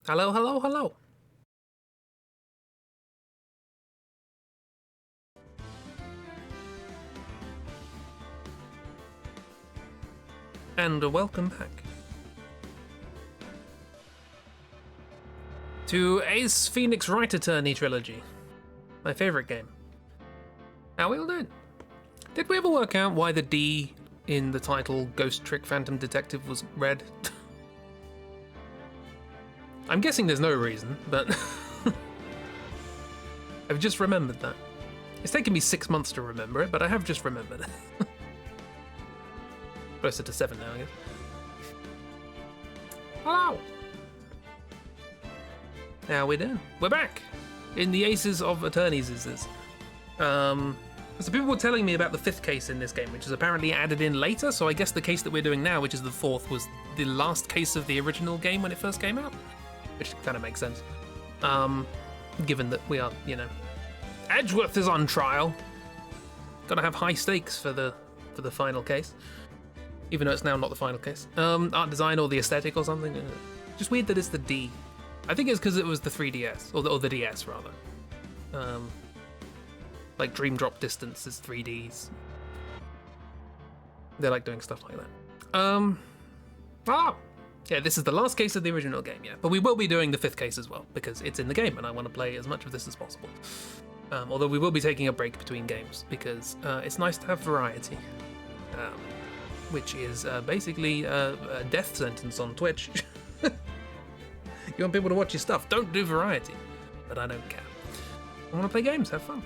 Hello, hello, hello. And welcome back to Ace Phoenix Wright Attorney Trilogy. My favourite game. How we all doing? Did we ever work out why the D in the title Ghost Trick Phantom Detective was red? I'm guessing there's no reason, but I've just remembered that. It's taken me 6 months to remember it, but I have just remembered it. Closer to 7 now, I guess. Hello! How we doing? We're back! In the Aces of Attorneys. So people were telling me about the 5th case in this game, which is apparently added in later, so I guess the case that we're doing now, which is the 4th, was the last case of the original game when it first came out. Which kind of makes sense. Given that we are, Edgeworth is on trial. Gotta have high stakes for the final case. Even though it's now not the final case. Art design or the aesthetic or something. Just weird that it's the D. I think it's because it was the 3DS, or the DS rather. Like Dream Drop Distance is 3Ds. They like doing stuff like that. Yeah, this is the last case of the original game, yeah. But we will be doing the 5th case as well, because it's in the game and I want to play as much of this as possible. Although we will be taking a break between games, because it's nice to have variety. Which is basically a death sentence on Twitch. You want people to watch your stuff, don't do variety. But I don't care. I want to play games, have fun.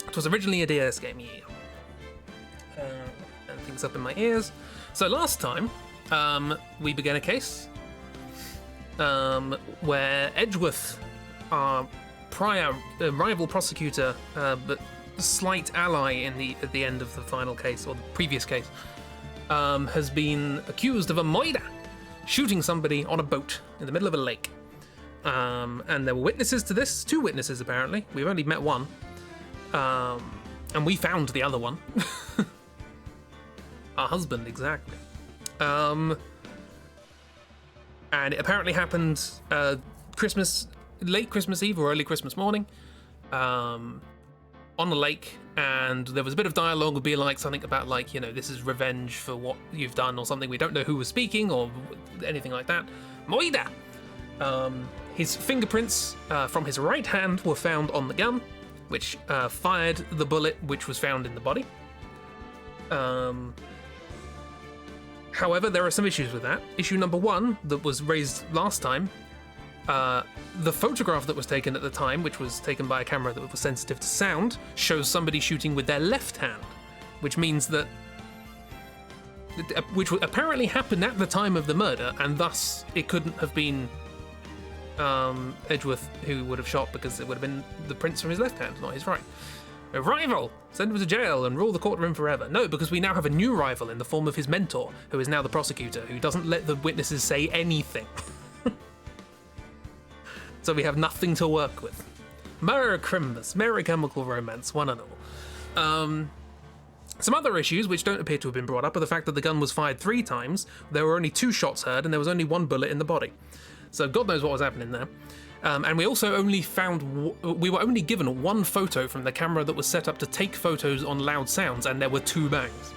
It was originally a DS game, yeah. And things up in my ears. So last time, we began a case where Edgeworth, our prior rival prosecutor, but slight ally at the end of the final case, or the previous case, has been accused of a murder, shooting somebody on a boat in the middle of a lake. And there were witnesses to this, 2 witnesses apparently. We've only met one. And we found the other one. Our husband, exactly. And it apparently happened late Christmas Eve or early Christmas morning, on the lake, and there was a bit of dialogue would be like something about like, this is revenge for what you've done or something. We don't know who was speaking or anything like that. Moida! His fingerprints from his right hand were found on the gun, which fired the bullet which was found in the body. However, there are some issues with that. Issue number 1 that was raised last time, the photograph that was taken at the time, which was taken by a camera that was sensitive to sound, shows somebody shooting with their left hand, which means that, which apparently happened at the time of the murder, and thus it couldn't have been Edgeworth who would have shot, because it would have been the prints from his left hand, not his right. A rival! Send him to jail and rule the courtroom forever. No, because we now have a new rival in the form of his mentor, who is now the prosecutor, who doesn't let the witnesses say anything. So we have nothing to work with. Merry Christmas, Merry Chemical Romance, one and all. Some other issues which don't appear to have been brought up are the fact that the gun was fired 3 times, there were only 2 shots heard, and there was only 1 bullet in the body. So God knows what was happening there. And we also only we were only given 1 photo from the camera that was set up to take photos on loud sounds, and there were 2 bangs.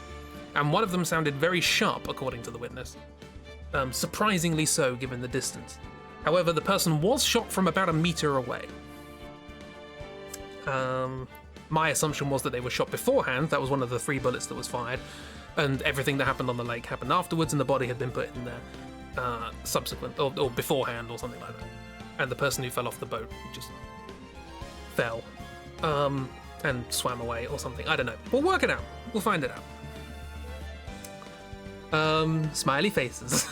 And one of them sounded very sharp, according to the witness. Surprisingly so, given the distance. However, the person was shot from about 1 meter away. My assumption was that they were shot beforehand. That was one of the 3 bullets that was fired. And everything that happened on the lake happened afterwards, and the body had been put in there subsequent, or beforehand, or something like that. And the person who fell off the boat just fell and swam away or something. I don't know. We'll work it out. We'll find it out. Smiley faces.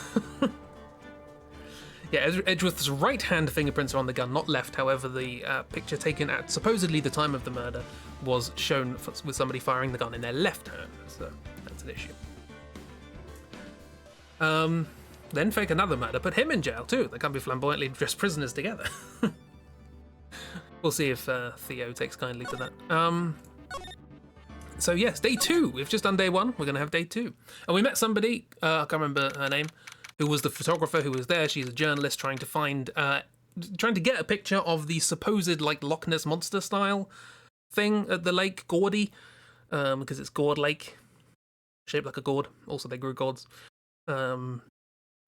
Yeah, Edgeworth's right-hand fingerprints are on the gun, not left. However, the picture taken at supposedly the time of the murder was shown with somebody firing the gun in their left hand. So that's an issue. Then fake another murder, put him in jail too. They can't be flamboyantly dressed prisoners together. We'll see if Theo takes kindly to that. So yes, day 2. We've just done day 1. We're going to have day 2. And we met somebody, I can't remember her name, who was the photographer who was there. She's a journalist trying to find, trying to get a picture of the supposed like Loch Ness monster style thing at the lake, Gordy, because it's Gourd Lake, shaped like a gourd. Also, they grew gourds.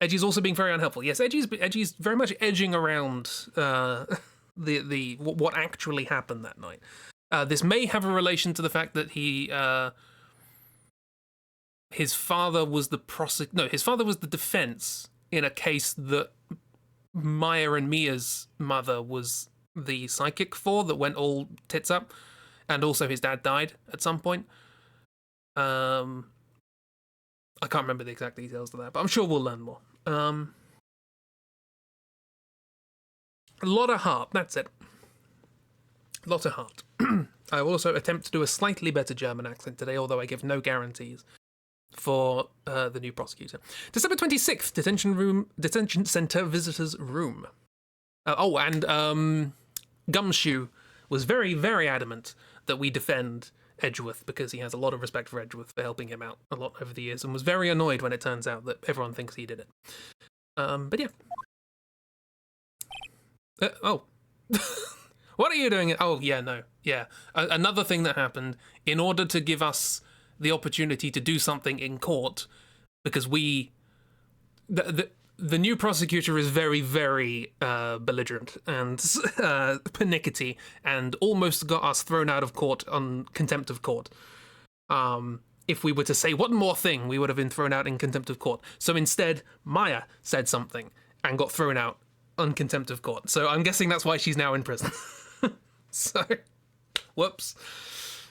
Edgy's also being very unhelpful. Yes, Edgy's very much edging around the what actually happened that night. This may have a relation to the fact that his father was his father was the defense in a case that Maya and Mia's mother was the psychic for that went all tits up, and also his dad died at some point. I can't remember the exact details of that, but I'm sure we'll learn more. A lot of heart, that's it. A lot of heart. I will also attempt to do a slightly better German accent today, although I give no guarantees for the new prosecutor. December 26th, detention center visitors room. And Gumshoe was very, very adamant that we defend Edgeworth because he has a lot of respect for Edgeworth for helping him out a lot over the years, and was very annoyed when it turns out that everyone thinks he did it. But yeah. What are you doing? Oh, yeah, no. Yeah. Another thing that happened, in order to give us the opportunity to do something in court, because the new prosecutor is very, very belligerent and pernickety, and almost got us thrown out of court on contempt of court. If we were to say one more thing, we would have been thrown out in contempt of court. So instead, Maya said something and got thrown out on contempt of court. So I'm guessing that's why she's now in prison. So, whoops.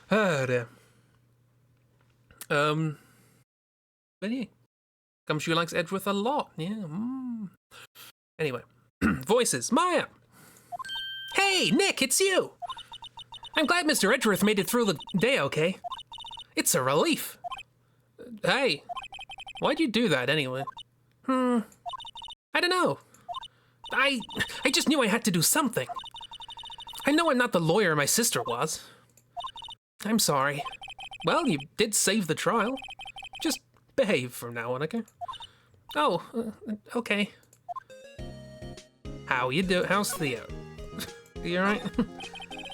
Oh dear. But yeah. Gumshoe likes Edgeworth a lot. Yeah. Anyway. Voices. Maya! Hey, Nick, it's you! I'm glad Mr. Edgeworth made it through the day okay. It's a relief. Hey, why'd you do that anyway? I don't know. I just knew I had to do something. I know I'm not the lawyer my sister was. I'm sorry. Well, you did save the trial. Just behave from now on, okay? Oh, okay. How's Theo? You alright?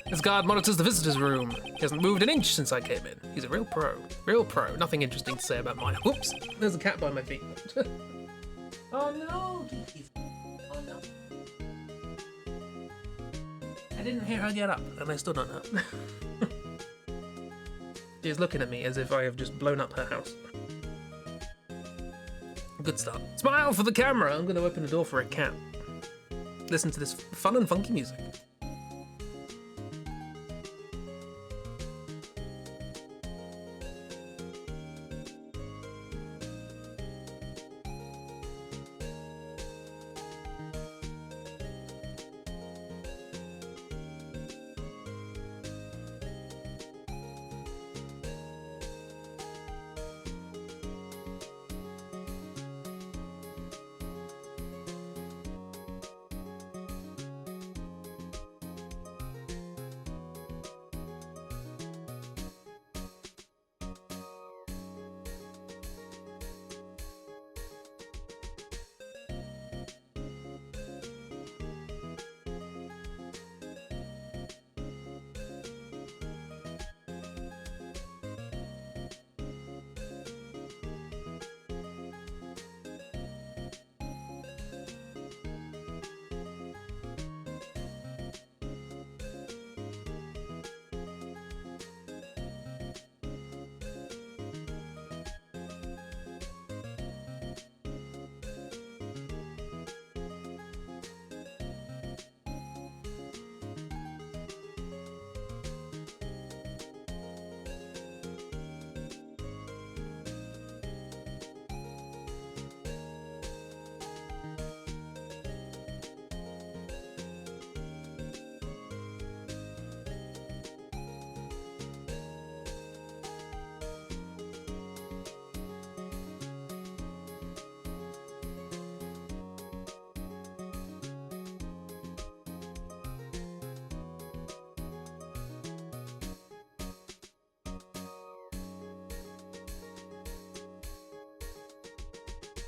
This guard monitors the visitors' room. He hasn't moved an inch since I came in. He's a real pro. Real pro. Nothing interesting to say about mine. Whoops! There's a cat by my feet. Oh no! Oh no. I didn't hear her get up, and I still don't know. She's looking at me as if I have just blown up her house. Good start. Smile for the camera! I'm going to open the door for a cat. Listen to this fun and funky music.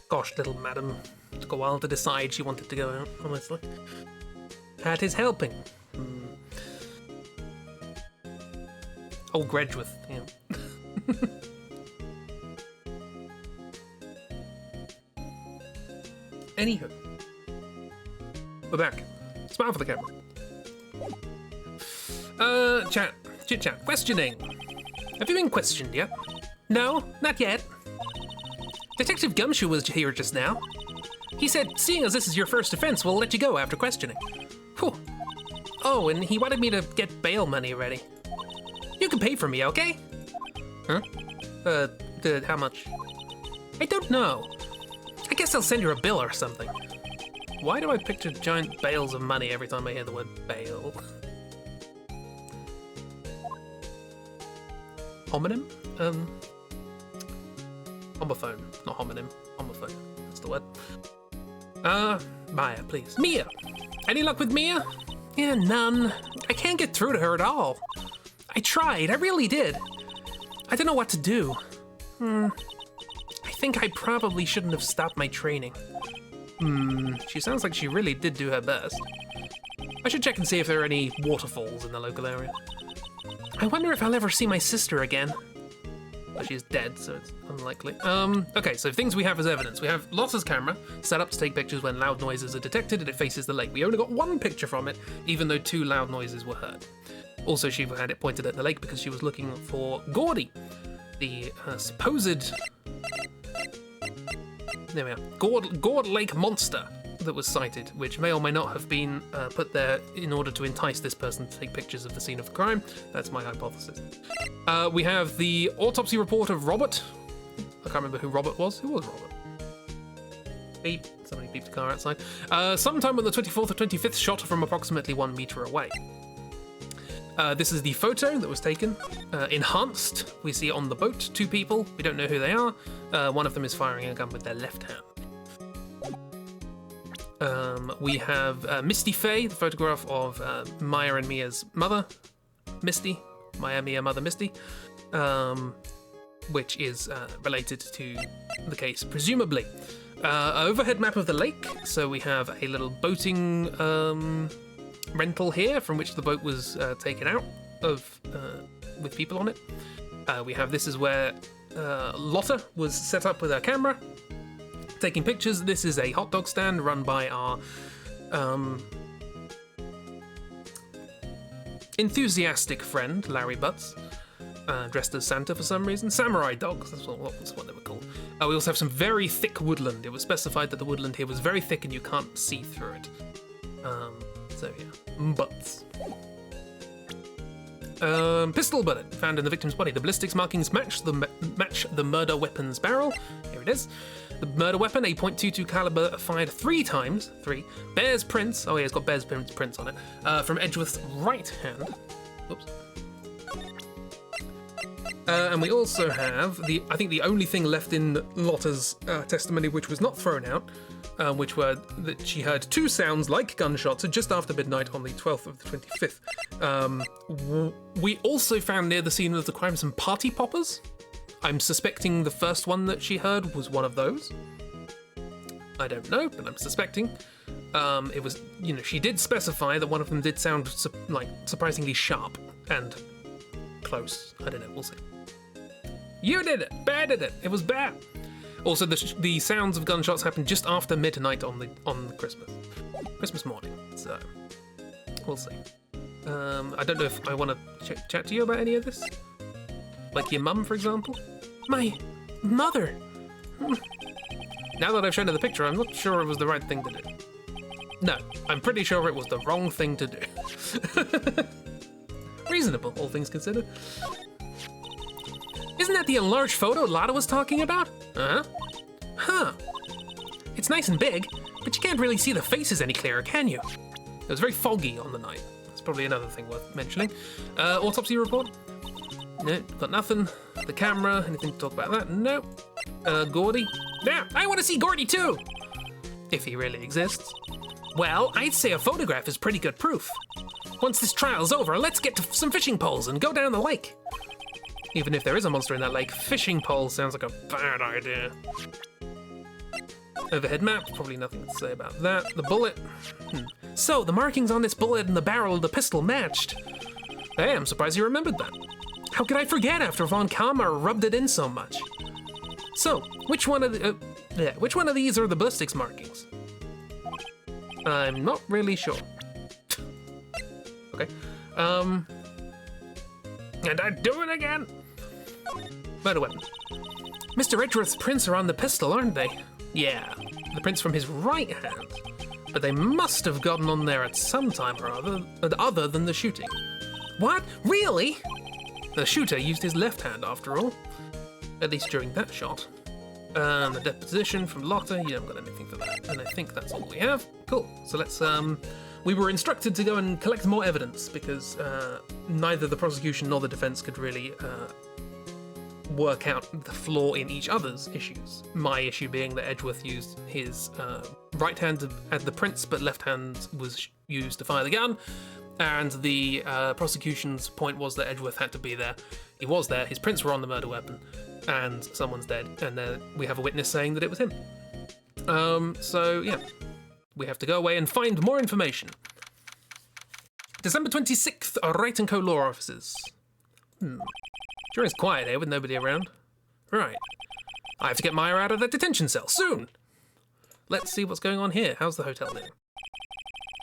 Gosh, little madam. Took a while to decide she wanted to go out, honestly. That is helping. Old Gredgworth, yeah. Anywho. We're back. Smile for the camera. Chit chat. Questioning. Have you been questioned yet? No, not yet. Detective Gumshoe was here just now. He said, seeing as this is your first offense, we'll let you go after questioning. Whew. Oh, and he wanted me to get bail money ready. You can pay for me, okay? Huh? How much? I don't know. I guess I'll send you a bill or something. Why do I picture giant bales of money every time I hear the word bail? Homonym? Homophone, not homonym. Homophone, that's the word. Maya, please. Mia! Any luck with Mia? Yeah, none. I can't get through to her at all. I tried, I really did. I don't know what to do. I think I probably shouldn't have stopped my training. She sounds like she really did do her best. I should check and see if there are any waterfalls in the local area. I wonder if I'll ever see my sister again. Well, she is dead, so it's unlikely. Okay, so things we have as evidence. We have Lotta's camera, set up to take pictures when loud noises are detected and it faces the lake. We only got one picture from it, even though 2 loud noises were heard. Also, she had it pointed at the lake because she was looking for Gordy, the supposed... There we are. Gord Lake monster that was sighted, which may or may not have been put there in order to entice this person to take pictures of the scene of the crime. That's my hypothesis. We have the autopsy report of Robert. I can't remember who Robert was. Who was Robert? Beep. Somebody beeped a car outside. Sometime on the 24th or 25th, shot from approximately 1 meter away. This is the photo that was taken. Enhanced, we see on the boat 2 people. We don't know who they are. One of them is firing a gun with their left hand. We have Misty Faye, the photograph of Maya and Mia's mother, Misty. Maya, Mia, mother, Misty. Which is related to the case, presumably. Overhead map of the lake. So we have a little boating... rental here from which the boat was taken out of with people on it. We have this is where Lotta was set up with her camera taking pictures. This is a hot dog stand run by our enthusiastic friend Larry Butts, dressed as Santa for some reason. Samurai dogs, that's what they were called. We also have some very thick woodland. It was specified that the woodland here was very thick and you can't see through it. So yeah, butts. Pistol bullet found in the victim's body. The ballistics markings match the murder weapon's barrel. Here it is. The murder weapon, a .22 caliber, fired 3 times. 3. Bear's prints. Oh yeah, it's got bear's prints on it. From Edgeworth's right hand. Oops. And we also have I think the only thing left in Lotta's testimony which was not thrown out. Which were that she heard 2 sounds like gunshots just after midnight on the 12th of the 25th. We also found near the scene of the crime some party poppers. I'm suspecting the first one that she heard was one of those. I don't know, but I'm suspecting. It was, she did specify that one of them did sound surprisingly sharp and close. I don't know, we'll see. You did it! Bear did it! It was Bear! Also, the sounds of gunshots happened just after midnight on Christmas morning. So we'll see. I don't know if I want to chat to you about any of this. Like your mum, for example. My mother. Now that I've shown her the picture, I'm not sure it was the right thing to do. No, I'm pretty sure it was the wrong thing to do. Reasonable, all things considered. Isn't that the enlarged photo Lotta was talking about? Huh. It's nice and big, but you can't really see the faces any clearer, can you? It was very foggy on the night. That's probably another thing worth mentioning. Autopsy report? No, got nothing. The camera, anything to talk about that? No. Gordy? Yeah, I want to see Gordy too! If he really exists. Well, I'd say a photograph is pretty good proof. Once this trial's over, let's get to some fishing poles and go down the lake. Even if there is a monster in that lake, fishing pole sounds like a bad idea. Overhead map, probably nothing to say about that. The bullet. So, the markings on this bullet and the barrel of the pistol matched. Hey, I'm surprised you remembered that. How could I forget after Von Kammer rubbed it in so much? So, which one of these are the ballistics markings? I'm not really sure. Okay. And I do it again. Murder weapon. Mr. Edgeworth's prints are on the pistol, aren't they? Yeah, the prints from his right hand. But they must have gotten on there at some time or other than the shooting. What? Really? The shooter used his left hand after all. At least during that shot. The deposition from Lotta, you haven't got anything for that. And I think that's all we have. Cool, so let's, we were instructed to go and collect more evidence because neither the prosecution nor the defense could really work out the flaw in each other's issues. My issue being that Edgeworth used his right hand to add the prints, but left hand was used to fire the gun. And the prosecution's point was that Edgeworth had to be there. He was there, his prints were on the murder weapon, and someone's dead, and we have a witness saying that it was him. So, yeah. We have to go away and find more information. December 26th, Wright & Co. Law Offices. Sure is quiet here with nobody around. Right. I have to get Maya out of that detention cell, soon! Let's see what's going on here. How's the hotel doing?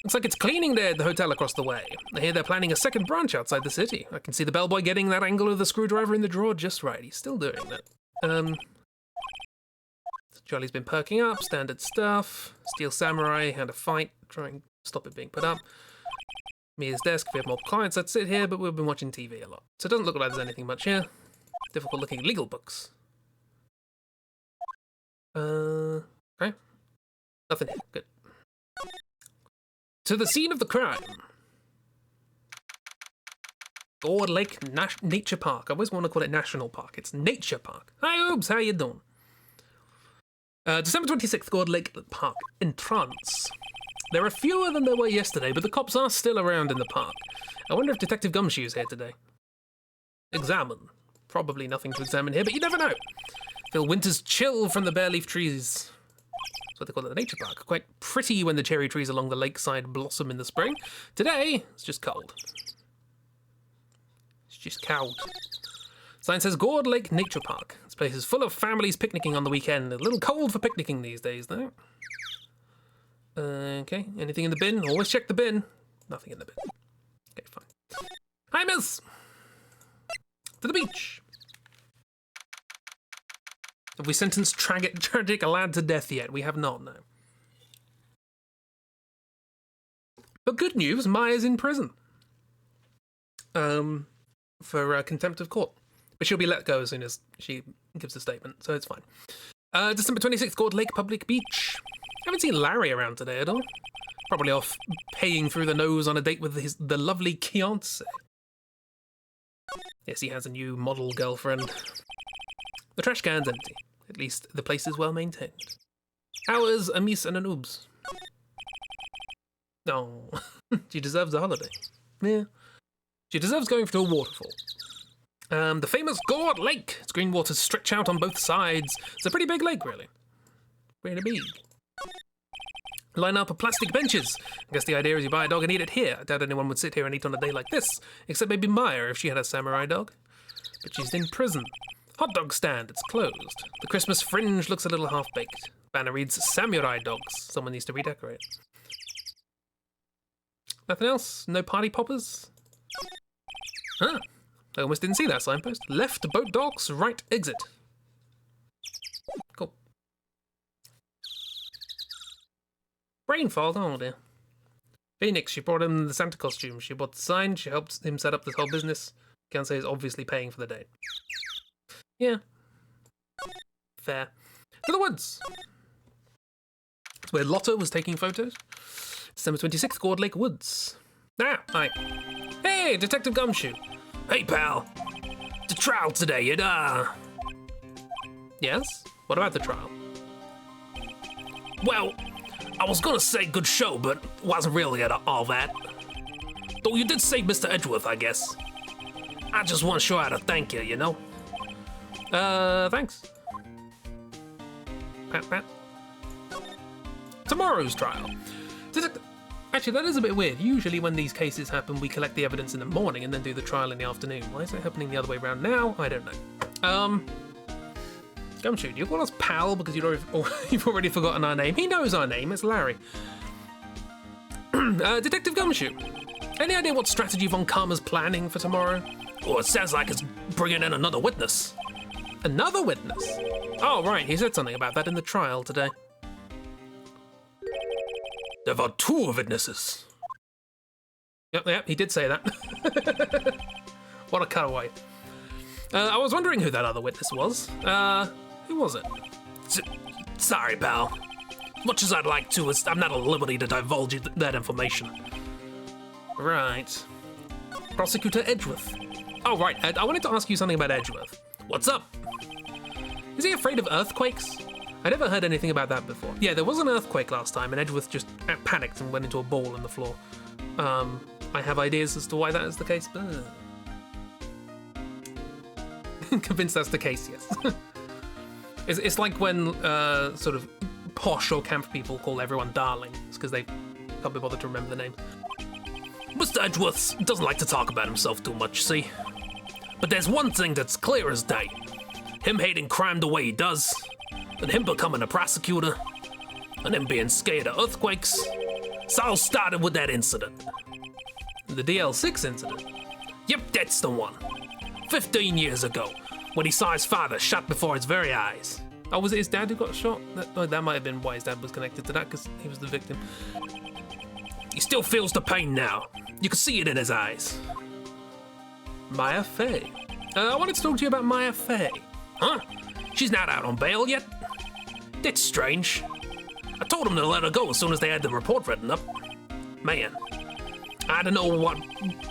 Looks like it's cleaning day at the hotel across the way. I hear they're planning a second branch outside the city. I can see the bellboy getting that angle of the screwdriver in the drawer just right. He's still doing that. Jolly's been perking up, standard stuff. Steel Samurai had a fight, trying to stop it being put up. Mia's desk, if we have more clients, I'd sit here, but we've been watching TV a lot. So it doesn't look like there's anything much here. Difficult looking legal books. Okay. Nothing here, good. To the scene of the crime. Ord Lake Nature Park. I always want to call it National Park. It's Nature Park. Hi, Oobs, how you doing? December 26th, Ord Lake Park. Entrance. There are fewer than there were yesterday, but the cops are still around in the park. I wonder if Detective Gumshoe's here today. Examine. Probably nothing to examine here, but you never know. Feel winter's chill from the bare leaf trees. That's what they call it, the nature park. Quite pretty when the cherry trees along the lakeside blossom in the spring. Today, it's just cold. It's just cold. Sign says Ord Lake Nature Park. This place is full of families picnicking on the weekend. A little cold for picnicking these days, though. Okay, anything in the bin? Always check the bin. Nothing in the bin. Okay, fine. Hi, miss! To the beach! Have we sentenced tragic lad to death yet? We have not, no. But good news, Maya's in prison. For contempt of court. But she'll be let go as soon as she gives a statement, so it's fine. December 26th, Ord Lake Public Beach. Haven't seen Larry around today at all. Probably off paying through the nose on a date with the lovely Kiance. Yes, he has a new model girlfriend. The trash can's empty. At least the place is well maintained. How is Amis and Anoobs? Oh, she deserves a holiday. Yeah. She deserves going to a waterfall. The famous Ord Lake. Its green waters stretch out on both sides. It's a pretty big lake, really. Pretty big. Line up plastic benches. I guess the idea is you buy a dog and eat it here. I doubt anyone would sit here and eat on a day like this, except maybe Maya if she had a samurai dog. But she's in prison. Hot dog stand, it's closed. The Christmas fringe looks a little half-baked. Banner reads samurai dogs. Someone needs to redecorate. Nothing else? No party poppers? Huh. I almost didn't see that signpost. Left boat docks, right exit. Cool. Brain fog, oh dear. Phoenix, she brought him the Santa costume. She bought the sign, she helped him set up this whole business. Can't say he's obviously paying for the date. Yeah. Fair. To the woods! That's where Lotta was taking photos. December 26th, Ord Lake Woods. Ah, hi. Hey, Detective Gumshoe. Hey, pal. The trial today, you know. Yes? What about the trial? Well, I was gonna say good show, but wasn't really at all that. Though you did save Mr. Edgeworth, I guess. I just want to show how to thank you, you know? Thanks. Pat, pat. tomorrow's trial. Actually, that is a bit weird. Usually when these cases happen, we collect the evidence in the morning and then do the trial in the afternoon. Why is it happening the other way around now? I don't know. Gumshoe, do you call us pal because you've already forgotten our name? He knows our name, it's Larry. Detective Gumshoe, any idea what strategy Von Karma's planning for tomorrow? Oh, it sounds like it's bringing in another witness. Another witness? Oh, right, he said something about that in the trial today. There are 2 witnesses. Yep, he did say that. What a cutaway. I was wondering who that other witness was. Who was it? Sorry, pal. Much as I'd like to, I'm not at liberty to divulge that information. Right. Prosecutor Edgeworth. Oh, right, I wanted to ask you something about Edgeworth. What's up? Is he afraid of earthquakes? I never heard anything about that before. Yeah, there was an earthquake last time, and Edgeworth just panicked and went into a ball on the floor. I have ideas as to why that is the case, but... Convinced that's the case, yes. It's like when sort of posh or camp people call everyone darling. It's because they can't be bothered to remember the name. Mr. Edgeworth doesn't like to talk about himself too much, see? But there's one thing that's clear as day. Him hating crime the way he does, and him becoming a prosecutor, and him being scared of earthquakes. It's all started with that incident. The DL6 incident? Yep, that's the one. 15 years ago, when he saw his father shot before his very eyes. Oh, was it his dad who got shot? That might have been why his dad was connected to that, because he was the victim. He still feels the pain now. You can see it in his eyes. Maya Fey. I wanted to talk to you about Maya Fey. Huh? She's not out on bail yet? That's strange. I told him to let her go as soon as they had the report written up. Man, I don't know what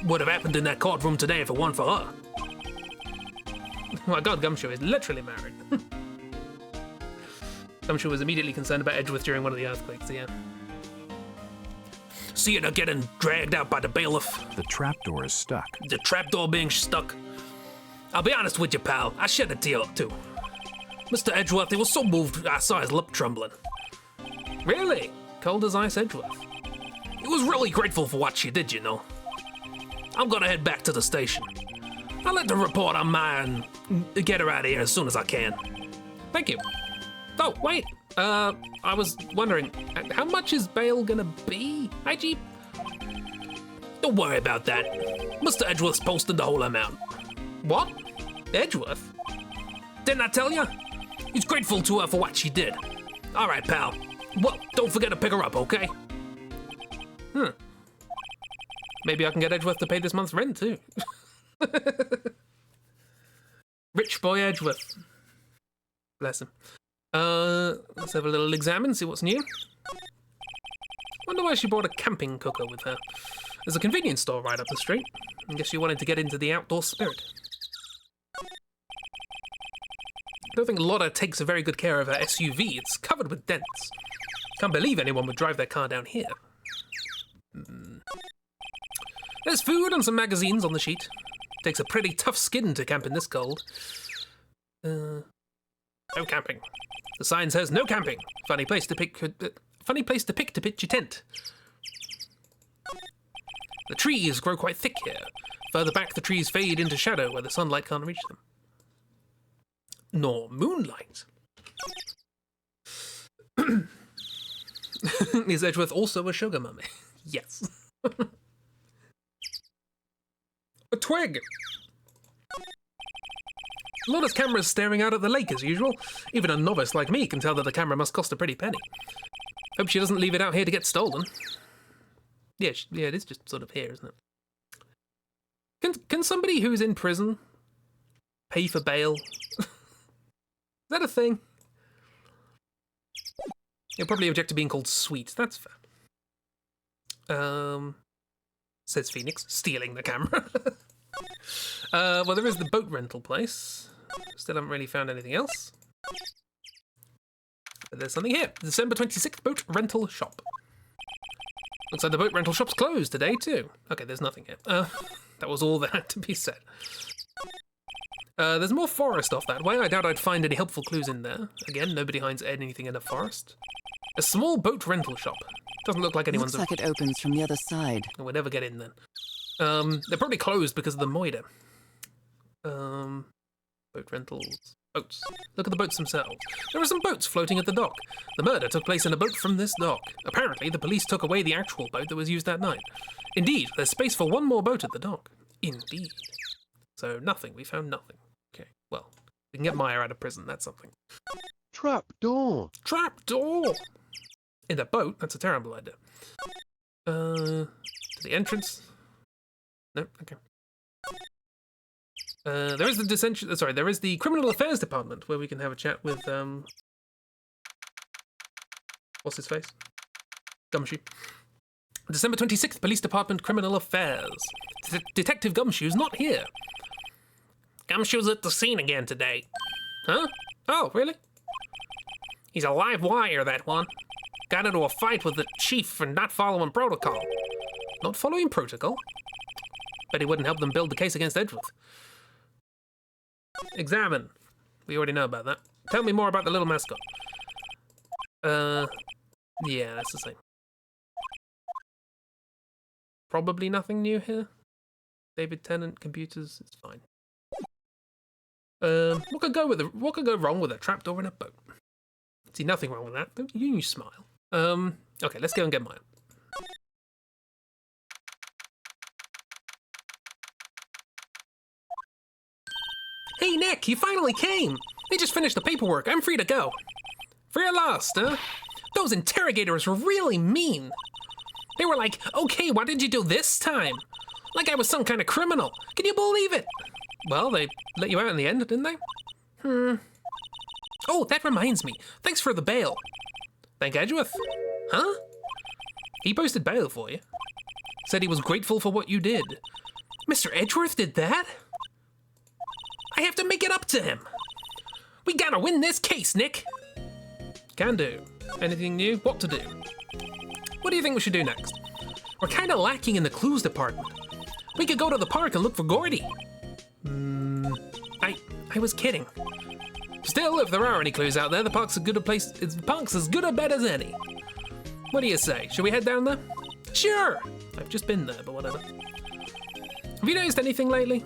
would have happened in that courtroom today if it weren't for her. Oh my god, Gumshoe is literally married. Gumshoe was immediately concerned about Edgeworth during one of the earthquakes, yeah. Seeing her getting dragged out by the bailiff. The trapdoor is stuck. The trapdoor being stuck. I'll be honest with you, pal. I shed a tear too. Mr. Edgeworth, he was so moved I saw his lip trembling. Really? Cold as ice, Edgeworth. He was really grateful for what she did, you know. I'm gonna head back to the station. I'll let the report on mine get her out of here as soon as I can. Thank you. Oh, wait. I was wondering, how much is bail gonna be, IG? Don't worry about that. Mr. Edgeworth's posted the whole amount. What? Edgeworth? Didn't I tell you? He's grateful to her for what she did. All right, pal. Well, don't forget to pick her up, okay? Maybe I can get Edgeworth to pay this month's rent, too. Rich boy Edgeworth. Bless him. Let's have a little examine, see what's new. Wonder why she brought a camping cooker with her. There's a convenience store right up the street. I guess she wanted to get into the outdoor spirit. I don't think Lotta takes a very good care of her SUV. It's covered with dents. Can't believe anyone would drive their car down here. There's food and some magazines on the sheet. Takes a pretty tough skin to camp in this cold. No camping. The sign says no camping. Funny place to pick to pitch your tent. The trees grow quite thick here. Further back, the trees fade into shadow where the sunlight can't reach them. Nor moonlight. Is Edgeworth also a sugar mummy? Yes. A twig! Lotta's camera's staring out at the lake as usual. Even a novice like me can tell that the camera must cost a pretty penny. Hope she doesn't leave it out here to get stolen. Yeah, it is just sort of here, isn't it? Can somebody who's in prison pay for bail? Is that a thing? You'll probably object to being called sweet. That's fair. Says Phoenix, stealing the camera. Well, there is the boat rental place. Still haven't really found anything else. But there's something here. December 26th boat rental shop. Looks like the boat rental shop's closed today too. Okay, there's nothing here. That was all that had to be said. There's more forest off that way. I doubt I'd find any helpful clues in there. Again, nobody hides anything in a forest. A small boat rental shop. Doesn't look like anyone's... Looks like it opens from the other side. We'll never get in then. They're probably closed because of the moida. Boat rentals. Boats. Look at the boats themselves. There are some boats floating at the dock. The murder took place in a boat from this dock. Apparently, the police took away the actual boat that was used that night. Indeed, there's space for one more boat at the dock. Indeed. So, nothing. We found nothing. Okay, well, we can get Maya out of prison. That's something. Trap door. Trap door! In a boat? That's a terrible idea. To the entrance? No? Okay. There is the dissension. Sorry, there is the Criminal Affairs Department where we can have a chat with what's his face? Gumshoe. December 26th, Police Department Criminal Affairs. Detective Gumshoe's not here. Gumshoe's at the scene again today. Huh? Oh, really? He's a live wire, that one. Got into a fight with the chief for not following protocol. Not following protocol? Bet he wouldn't help them build the case against Edgeworth. Examine. We already know about that. Tell me more about the little mascot. Yeah, that's the same. Probably nothing new here. David Tennant, computers, it's fine. What could go wrong with a trapdoor in a boat? See, nothing wrong with that. Don't you smile. Okay, let's go and get mine. Hey, Nick, you finally came! They just finished the paperwork. I'm free to go. Free at last, huh? Those interrogators were really mean. They were like, okay, what did you do this time? Like I was some kind of criminal. Can you believe it? Well, they let you out in the end, didn't they? Oh, that reminds me. Thanks for the bail. Thank Edgeworth. Huh? He posted bail for you. Said he was grateful for what you did. Mr. Edgeworth did that? I have to make it up to him. We gotta win this case, Nick. Can do. Anything new? What to do? What do you think we should do next? We're kind of lacking in the clues department. We could go to the park and look for Gordy. I was kidding. Still, if there are any clues out there, the park's as good a place. The park's as good a bet as any. What do you say? Should we head down there? Sure. I've just been there, but whatever. Have you noticed anything lately?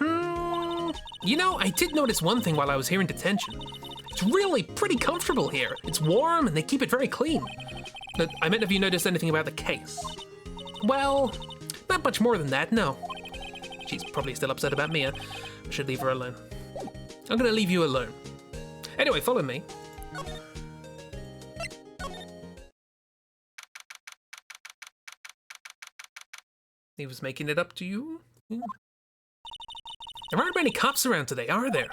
You know, I did notice one thing while I was here in detention. It's really pretty comfortable here. It's warm and they keep it very clean. But I meant, have you noticed anything about the case? Well, not much more than that, no. She's probably still upset about Mia. I should leave her alone. I'm gonna leave you alone. Anyway, follow me. He was making it up to you? Yeah. There aren't many cops around today, are there?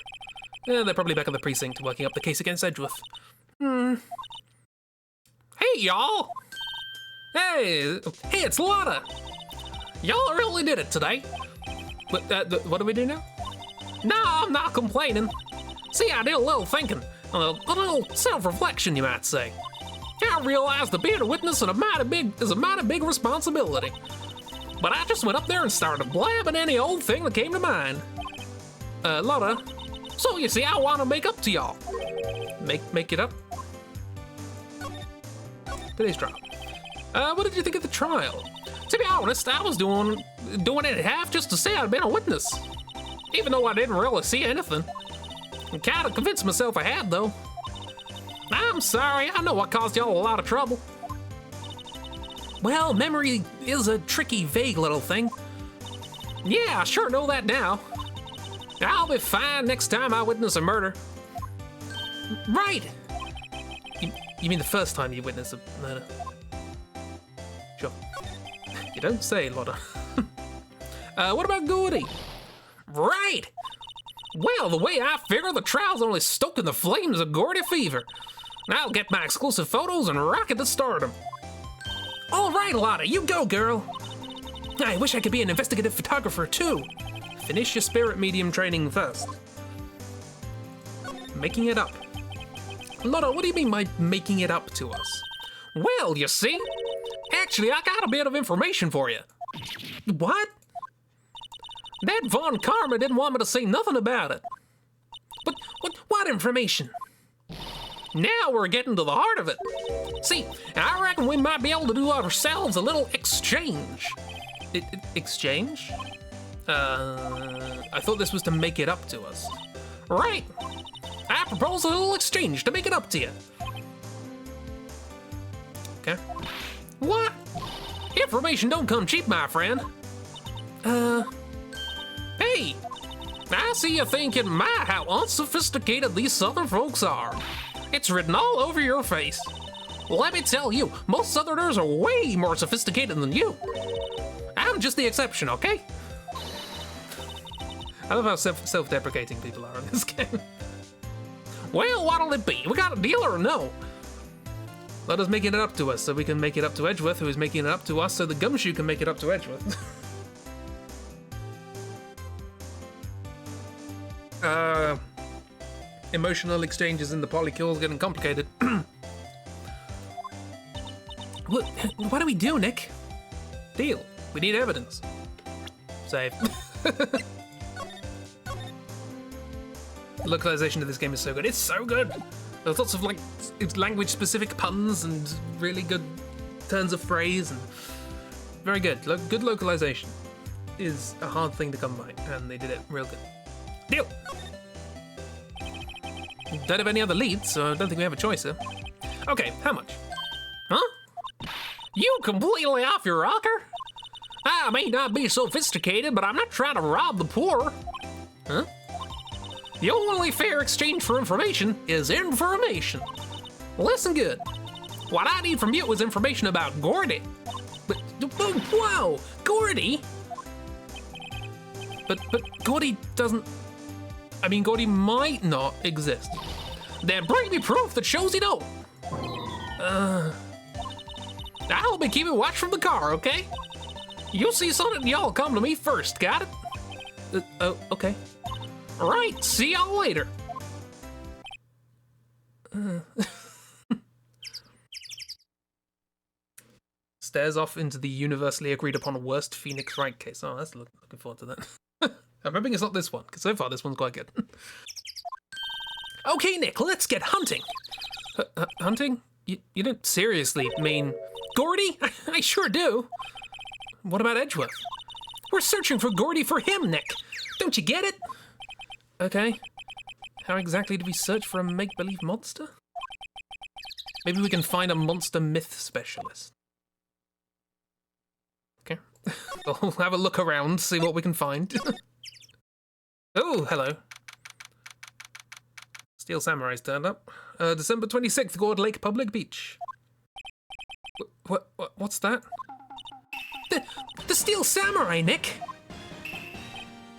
Yeah, they're probably back at the precinct working up the case against Edgeworth. Hey, y'all! Hey, it's Lotta! Y'all really did it today. What do we do now? No, I'm not complaining. See, I did a little thinking, a little self-reflection, you might say. I realized that being a witness is a mighty big responsibility. But I just went up there and started blabbing any old thing that came to mind. Lotta, so you see, I want to make up to y'all. Make it up? Today's trial. What did you think of the trial? To be honest, I was doing it in half just to say I'd been a witness. Even though I didn't really see anything. I kind of convinced myself I had, though. I'm sorry, I know I caused y'all a lot of trouble. Well, memory is a tricky, vague little thing. Yeah, I sure know that now. I'll be fine next time I witness a murder. Right! You mean the first time you witness a murder? Sure. You don't say, Lotta. What about Gordy? Right! Well, the way I figure, the trial's only stoking the flames of Gordy fever. I'll get my exclusive photos and rocket to stardom. All right, Lotta, you go, girl. I wish I could be an investigative photographer, too. Finish your spirit medium training first. Making it up. Lotta, what do you mean by making it up to us? Well, you see, actually, I got a bit of information for you. What? That Von Karma didn't want me to say nothing about it. But what information? Now we're getting to the heart of it. See, I reckon we might be able to do ourselves a little exchange. Exchange? I thought this was to make it up to us. Right. I propose a little exchange to make it up to you. Okay. What? Information don't come cheap, my friend. Hey, I see you thinking, my, how unsophisticated these southern folks are. It's written all over your face. Let me tell you, most southerners are way more sophisticated than you. I'm just the exception, okay? I love how self-deprecating people are in this game. Well, what'll it be? We got a deal or no? Let us make it up to us so we can make it up to Edgeworth, who is making it up to us so the Gumshoe can make it up to Edgeworth. Emotional exchanges in the polykills getting complicated. What do we do, Nick? Deal. We need evidence. Save. The localization of this game is so good. It's so good. There's lots of like language-specific puns and really good turns of phrase and very good. Good localization is a hard thing to come by, and they did it real good. Deal. Don't have any other leads, so I don't think we have a choice here. Okay, how much? Huh? You completely off your rocker? I may not be sophisticated, but I'm not trying to rob the poor. Huh? The only fair exchange for information is information. Listen good. What I need from you is information about Gordy. But whoa, Gordy? But Gordy doesn't. I mean, Gordy might not exist. Then bring me proof that shows you don't. I'll be keeping watch from the car, okay? You see something, y'all come to me first, got it? Oh, okay. All right, see y'all later. Stares off into the universally agreed upon worst Phoenix Wright case. Oh, that's looking forward to that. I'm hoping it's not this one, because so far this one's quite good. Okay, Nick, let's get hunting. Hunting? You don't seriously mean Gordy? I sure do. What about Edgeworth? We're searching for Gordy for him, Nick. Don't you get it? Okay. How exactly do we search for a make-believe monster? Maybe we can find a monster myth specialist. Okay. We'll have a look around, see what we can find. Oh, hello. Steel Samurai's turned up. December 26th, Gord Lake Public Beach. What's that? The Steel Samurai, Nick!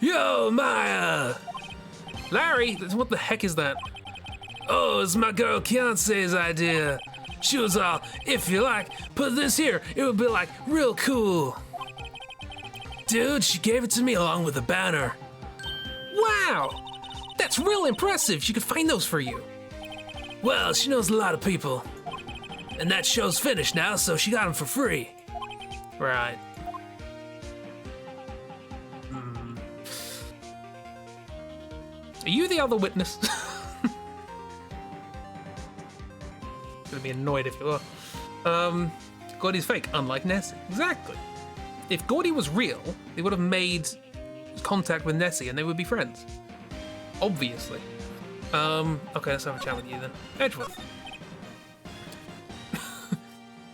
Yo, Maya! Larry, what the heck is that? Oh, it's my girl Kiance's idea. She was all, if you like, put this here, it would be like real cool. Dude, she gave it to me along with a banner. Wow! That's real impressive. She could find those for you. Well, she knows a lot of people. And that show's finished now, so she got them for free. Right. Are you the other witness? Gonna be annoyed if you are. Gordy's fake, unlike Nessie. Exactly. If Gordy was real, they would have made contact with Nessie and they would be friends. Obviously. Okay, let's have a chat with you then. Edgeworth.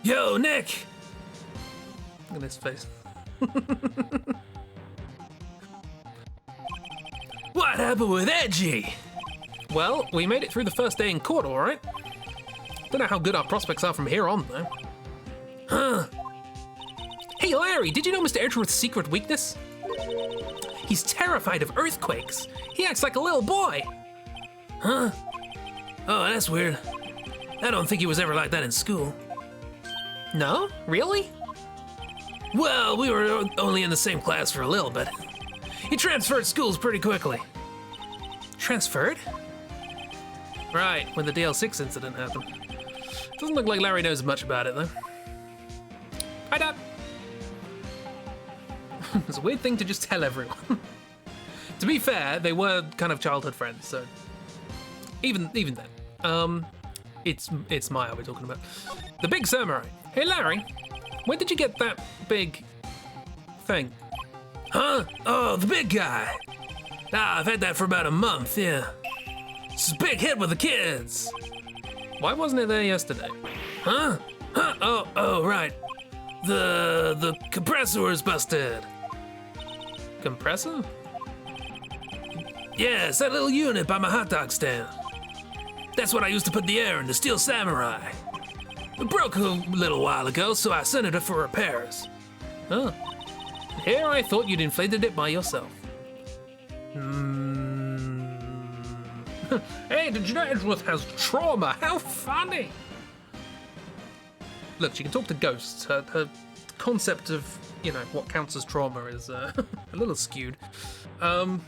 Yo, Nick! Look at this face. What happened with Edgy? Well, we made it through the first day in court, alright? Don't know how good our prospects are from here on, though. Huh. Hey, Larry, did you know Mr. Edgeworth's secret weakness? He's terrified of earthquakes. He acts like a little boy. Huh? Oh, that's weird. I don't think he was ever like that in school. No? Really? Well, we were only in the same class for a little bit. He transferred schools pretty quickly. Transferred? Right, when the DL6 incident happened. Doesn't look like Larry knows much about it, though. Hi, Dad. It's a weird thing to just tell everyone. To be fair, they were kind of childhood friends, so even then. It's Maya we're talking about. The big samurai. Hey, Larry, when did you get that big thing? Huh? Oh, the big guy. I've had that for about a month, yeah. It's a big hit with the kids. Why wasn't it there yesterday? Huh? Huh? Oh, right. The compressor was busted. Compressor? Yeah, it's that little unit by my hot dog stand. That's what I used to put the air in the Steel Samurai. It broke a little while ago, so I sent it for repairs. Huh. Here I thought you'd inflated it by yourself. Hey, did you know Edgeworth has trauma? How funny! Look, she can talk to ghosts. Her concept of, what counts as trauma is a little skewed. When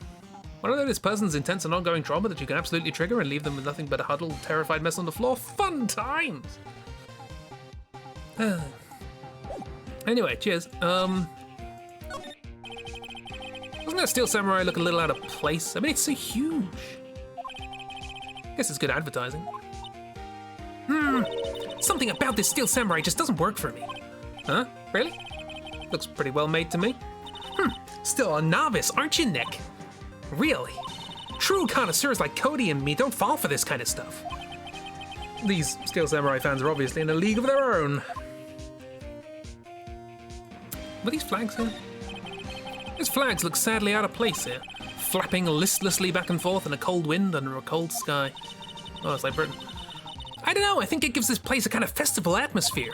I know this person's intense and ongoing trauma that you can absolutely trigger and leave them with nothing but a huddled, terrified mess on the floor. Fun times! Anyway, cheers. Doesn't that Steel Samurai look a little out of place? I mean, it's so huge. I guess it's good advertising. Something about this Steel Samurai just doesn't work for me. Huh? Really? Looks pretty well made to me. Still a novice, aren't you, Nick? Really? True connoisseurs like Cody and me don't fall for this kind of stuff. These Steel Samurai fans are obviously in a league of their own. Were these flags here? These flags look sadly out of place here, flapping listlessly back and forth in a cold wind under a cold sky. Oh, it's like Britain. I don't know, I think it gives this place a kind of festival atmosphere.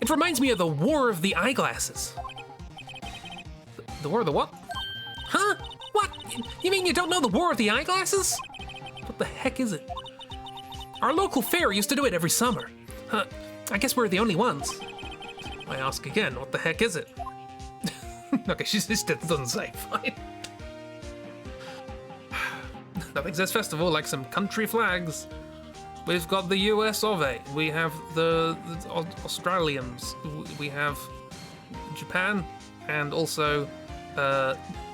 It reminds me of the War of the Eyeglasses. The War of the what? Huh? What? You mean you don't know the War of the Eyeglasses? What the heck is it? Our local fair used to do it every summer. I guess we're the only ones. I ask again, what the heck is it? Okay, she just doesn't say, fine. Nothing says festival like some country flags. We've got the US of A. We have the Australians. We have Japan, and also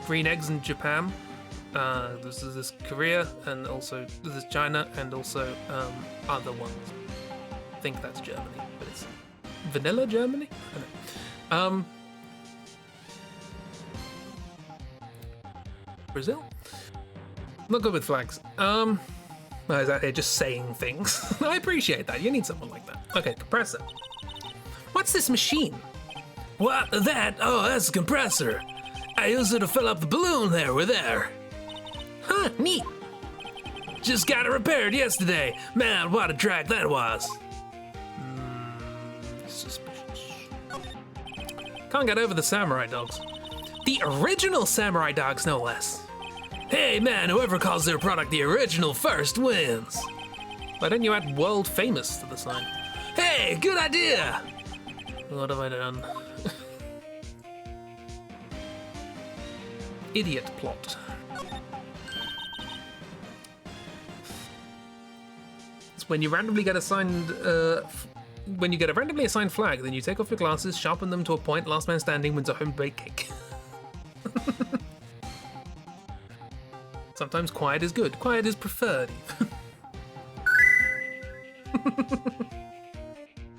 green eggs in Japan. There's Korea, and also there's China, and also other ones. I think that's Germany, but it's vanilla Germany? I don't know. Brazil? Not good with flags. I was out here just saying things. I appreciate that. You need someone like that. Okay, compressor. What's this machine? What? That? Oh, that's a compressor. I use it to fill up the balloon there with air. Huh, neat. Just got it repaired yesterday. Man, what a drag that was. Suspicious. Can't get over the samurai dogs. The original samurai dogs, no less. Hey man, whoever calls their product the original first wins. Why don't you add world famous to the sign? Hey, good idea! What have I done? Idiot plot. It's when you randomly get assigned, when you get a randomly assigned flag, then you take off your glasses, sharpen them to a point, last man standing wins a home-baked cake. Sometimes quiet is good. Quiet is preferred.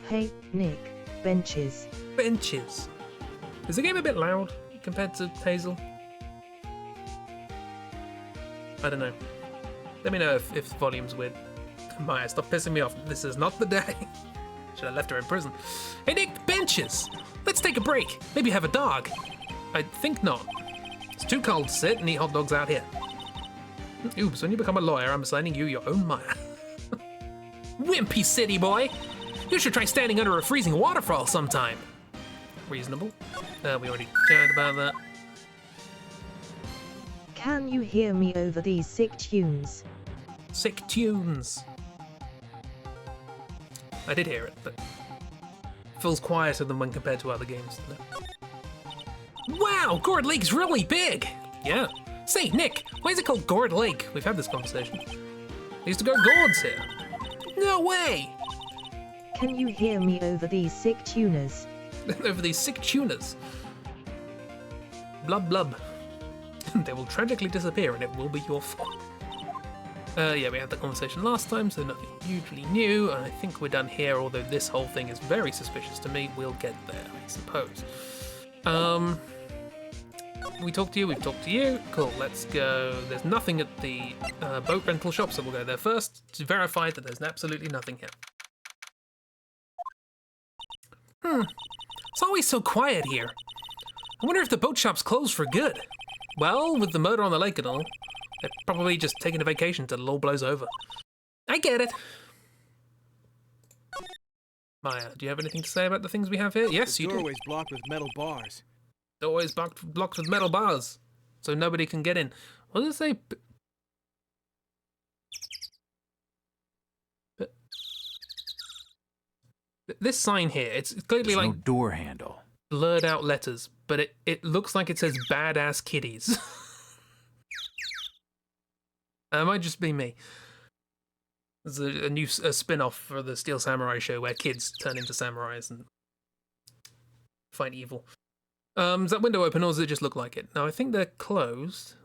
Hey, Nick. Benches. Benches. Is the game a bit loud compared to Hazel? I don't know. Let me know if the volume's weird. Maya, stop pissing me off. This is not the day. Should have left her in prison. Hey Nick, benches! Let's take a break. Maybe have a dog. I think not. It's too cold to sit and eat hot dogs out here. Oops, when you become a lawyer, I'm assigning you your own Maya. Wimpy city boy! You should try standing under a freezing waterfall sometime. Reasonable. We already chatted about that. Can you hear me over these sick tunes? Sick tunes. I did hear it, but feels quieter than when compared to other games. Wow, Gourd Lake's really big! Yeah. Say, Nick, why is it called Gourd Lake? We've had this conversation. I used to go gourds here. No way! Can you hear me over these sick tuners? Over these sick tuners. Blub blub. They will tragically disappear and it will be your fault. Yeah, we had that conversation last time, so nothing hugely new. And I think we're done here, although this whole thing is very suspicious to me. We'll get there, I suppose. We talked to you, we've talked to you. Cool, let's go. There's nothing at the boat rental shop, so we'll go there first to verify that there's absolutely nothing here. It's always so quiet here. I wonder if the boat shop's closed for good. Well, with the murder on the lake and all, they're probably just taking a vacation till it all blows over. I get it. Maya, do you have anything to say about the things we have here? Yes, you do. The doorway's blocked with metal bars. Doorway's blocked with metal bars, so nobody can get in. What does it say? This sign here, it's clearly There's like no door handle. blurred out letters, but it looks like it says badass kitties. It might just be me. There's a new spin-off for the Steel Samurai show where kids turn into samurais and fight evil. Is that window open or does it just look like it? No, I think they're closed.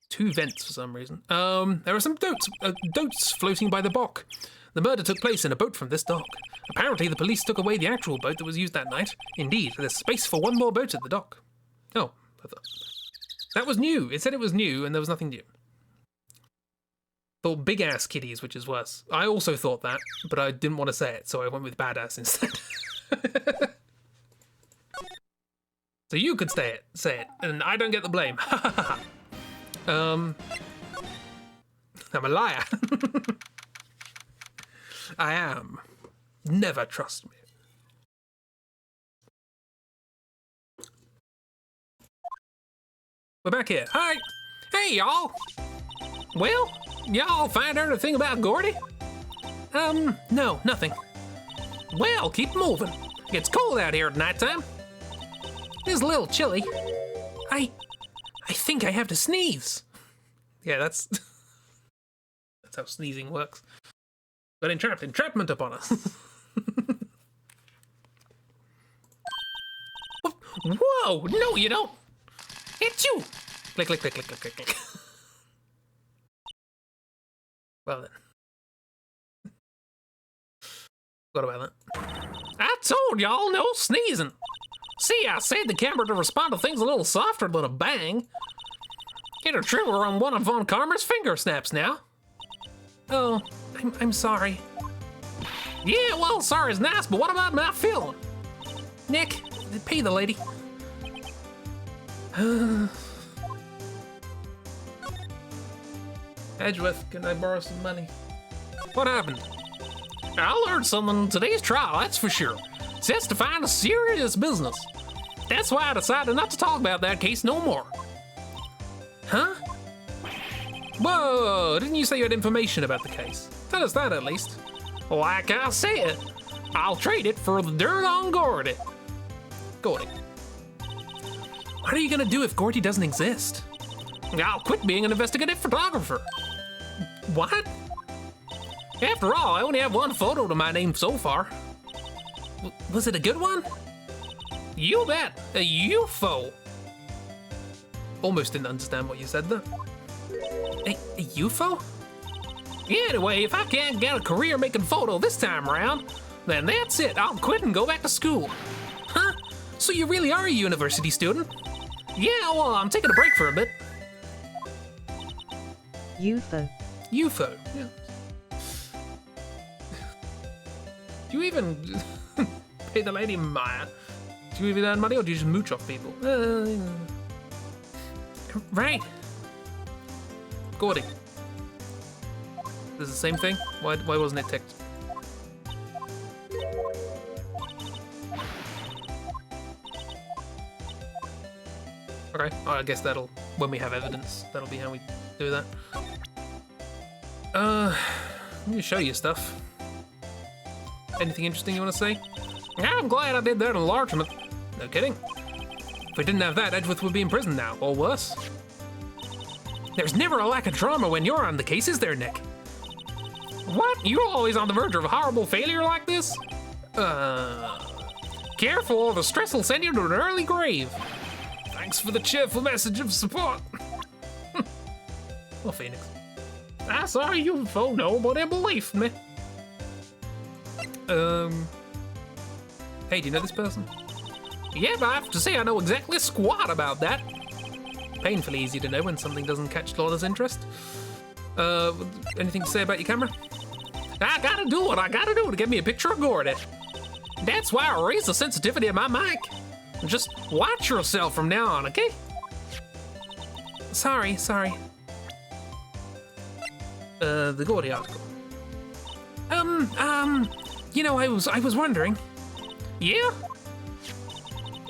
2 vents for some reason. There are some boats floating by the dock. The murder took place in a boat from this dock. Apparently, the police took away the actual boat that was used that night. Indeed, there's space for one more boat at the dock. Oh, that was new. It said it was new, and there was nothing new. Thought big-ass kitties, which is worse. I also thought that, but I didn't want to say it, so I went with badass instead. So you could say it, and I don't get the blame. I'm a liar. I am. Never trust me. We're back here. Hi. Hey, y'all. Well, y'all find out anything about Gordy? No, nothing. Well, keep moving. It's cold out here at nighttime. It's a little chilly. I think I have to sneeze. Yeah, that's how sneezing works. Got entrapment upon us. Whoa! No, you don't. It's you. Click, click, click, click, click, click, click. Well then. What about that? I told y'all no sneezing. See, I said the camera to respond to things a little softer than a bang. Get a trigger on one of Von Karmer's finger snaps now. Oh, I'm sorry. Yeah, well, sorry's nice, but what about my feeling? Nick, pay the lady. Edgeworth, can I borrow some money? What happened? I learned something in today's trial, that's for sure. Testifying is serious business. That's why I decided not to talk about that case no more. Huh? Whoa, didn't you say you had information about the case? Tell us that at least. Like I said, I'll trade it for the dirt on Gordy. Gordy. What are you gonna do if Gordy doesn't exist? I'll quit being an investigative photographer. What? After all, I only have one photo to my name so far. Was it a good one? You bet, a UFO. Almost didn't understand what you said there. A UFO? Yeah, anyway, if I can't get a career making photo this time around, then that's it, I'll quit and go back to school. Huh? So you really are a university student? Yeah, well, I'm taking a break for a bit. UFO. UFO, yeah. Do you even pay the lady Maya? Do you even earn money or do you just mooch off people? Right. Gordy. This is the same thing? Why wasn't it ticked? Okay, I guess that'll, when we have evidence, that'll be how we do that. Let me show you stuff. Anything interesting you want to say? I'm glad I did that enlargement. No kidding. If we didn't have that, Edgeworth would be in prison now, or worse. There's never a lack of drama when you're on the case, is there, Nick? What? You're always on the verge of a horrible failure like this? Careful, or the stress will send you to an early grave. Thanks for the cheerful message of support. Well, Phoenix. I saw a UFO. Nobody believed me. Hey, do you know this person? Yeah, but I have to say I know exactly squat about that. Painfully easy to know when something doesn't catch Lorna's interest. Anything to say about your camera? I gotta do what I gotta do to get me a picture of Gordy. That's why I raised the sensitivity of my mic. Just watch yourself from now on, okay? Sorry. The Gordy article. You know, I was wondering. Yeah?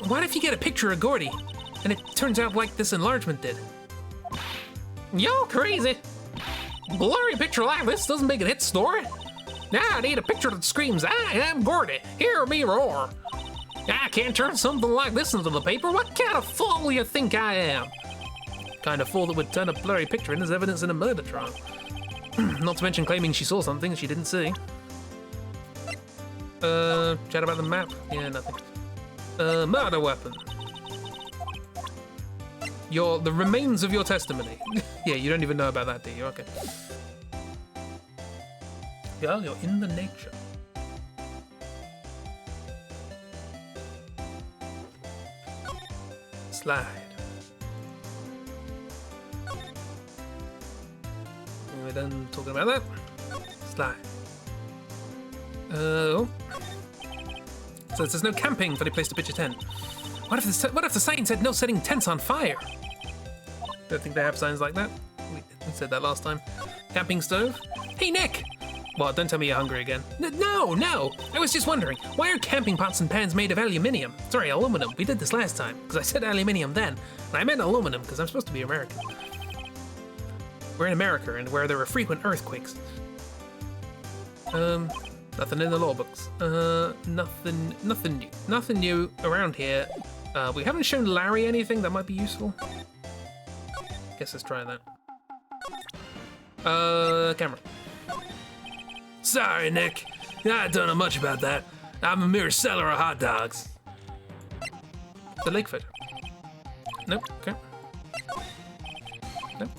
What if you get a picture of Gordy and it turns out like this enlargement did? You're crazy. Blurry picture like this doesn't make a hit story. Now I need a picture that screams, I am Gordy, hear me roar. I can't turn something like this into the paper. What kind of fool do you think I am? Kind of fool that would turn a blurry picture in as evidence in a murder trial. Not to mention claiming she saw something she didn't see. Chat about the map? Yeah, nothing. Murder weapon. The remains of your testimony. Yeah, you don't even know about that, do you? Okay. Yeah, you're in the nature. Slide. We're done talking about that. Slide. Oh. So there's no camping for the place to pitch a tent. What if the sign said no setting tents on fire? Don't think they have signs like that. We said that last time. Camping stove? Hey, Nick! Well, don't tell me you're hungry again. No! I was just wondering, why are camping pots and pans made of aluminium? Sorry, aluminum. We did this last time, because I said aluminium then. And I meant aluminum, because I'm supposed to be American. We're in America, and where there are frequent earthquakes. Nothing in the law books. Nothing new. Nothing new around here. We haven't shown Larry anything that might be useful. Guess let's try that. Camera. Sorry, Nick. I don't know much about that. I'm a mere seller of hot dogs. The Lakefoot. Nope, okay. Nope.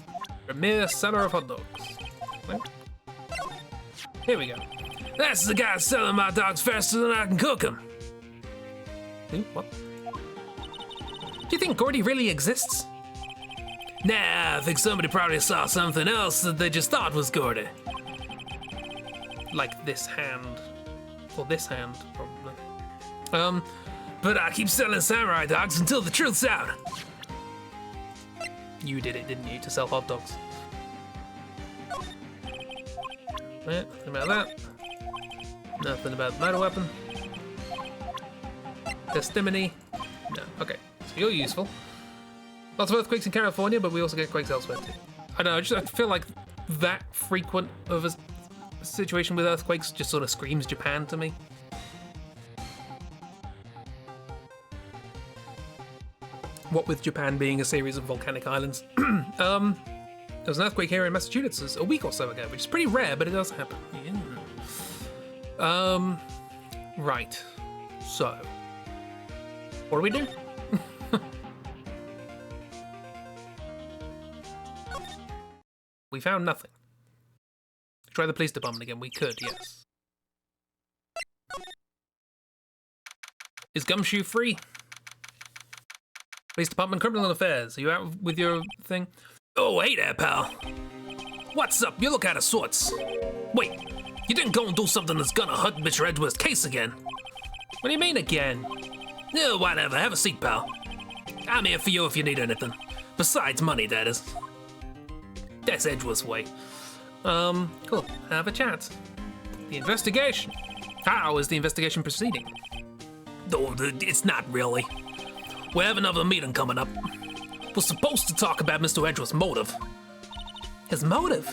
A mere seller of hot dogs. Nope. Here we go. That's the guy selling my dogs faster than I can cook them. What? Do you think Gordy really exists? Nah, I think somebody probably saw something else that they just thought was Gordy. Like this hand. Or this hand, probably. But I keep selling samurai dogs until the truth's out. You did it, didn't you, to sell hot dogs? Yeah, nothing about that. Nothing about the murder weapon. Testimony. No, okay. So you're useful. Lots of earthquakes in California, but we also get quakes elsewhere too. I don't know, I feel like that frequent of a situation with earthquakes just sort of screams Japan to me. What with Japan being a series of volcanic islands. There was an earthquake here in Massachusetts a week or so ago, which is pretty rare, but it does happen. Yeah. Right. So, what do we do? We found nothing. Try the police department again. We could, yes. Is Gumshoe free? Police department, criminal affairs. Are you out with your thing? Oh, hey there, pal. What's up? You look out of sorts. Wait, you didn't go and do something that's gonna hurt Mr. Edwards' case again? What do you mean again? Oh, whatever. Have a seat, pal. I'm here for you if you need anything. Besides money, that is. That's Edwards' way. Cool. Have a chat. The investigation. How is the investigation proceeding? Oh, it's not really. We have another meeting coming up. We're supposed to talk about Mr. Edwards' motive. His motive?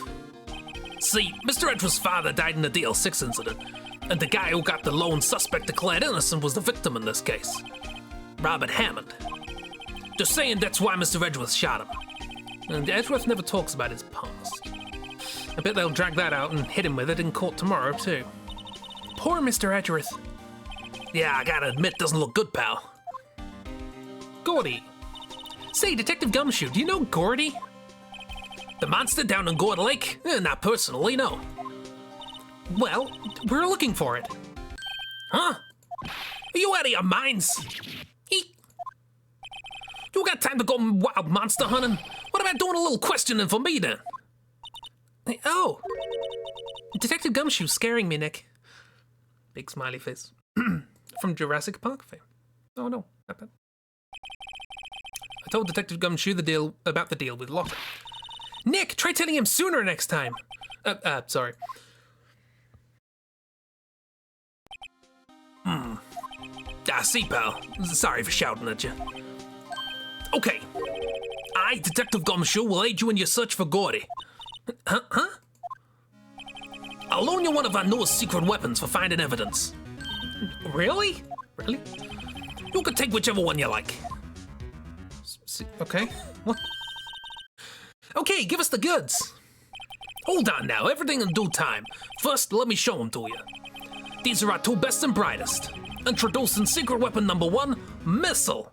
See, Mr. Edwards' father died in the DL6 incident, and the guy who got the lone suspect declared innocent was the victim in this case. Robert Hammond. They're saying that's why Mr. Edwards shot him. And Edwards never talks about his past. I bet they'll drag that out and hit him with it in court tomorrow, too. Poor Mr. Edgeworth. Yeah, I gotta admit, doesn't look good, pal. Gordy. Say, Detective Gumshoe, do you know Gordy? The monster down in Gourd Lake? Not personally, no. Well, we're looking for it. Huh? Are you out of your minds? You got time to go wild monster hunting? What about doing a little questioning for me then? Oh, Detective Gumshoe's scaring me, Nick. Big smiley face. From Jurassic Park fame. Oh no, not bad. I told Detective Gumshoe about the deal with Lotta. Nick, try telling him sooner next time. Sorry. See, pal. Sorry for shouting at you. Okay. I, Detective Gumshoe, will aid you in your search for Gordy. Huh? I'll loan you one of our newest secret weapons for finding evidence. Really? Really? You can take whichever one you like. Okay. What? Okay, give us the goods. Hold on now, everything in due time. First, let me show them to you. These are our two best and brightest. Introducing secret weapon number 1, Missile.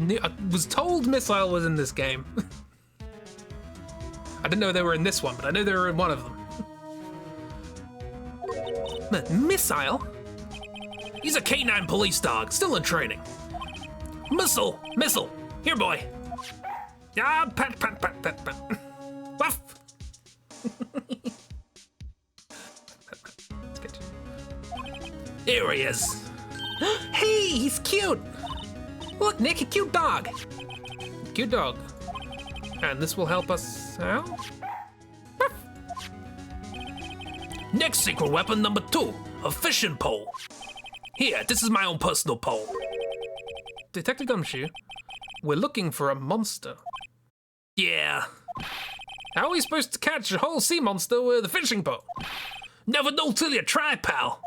I was told Missile was in this game. I didn't know they were in this one, but I know they were in one of them. Missile? He's a canine police dog, still in training. Missile! Here, boy. Ah, pat. Wuff! Here he is. Hey, he's cute. Look, Nick, a cute dog. Cute dog. And this will help us out? Next secret weapon number 2, a fishing pole. Here, this is my own personal pole. Detective Gumshoe, we're looking for a monster. Yeah. How are we supposed to catch a whole sea monster with a fishing pole? Never know till you try, pal.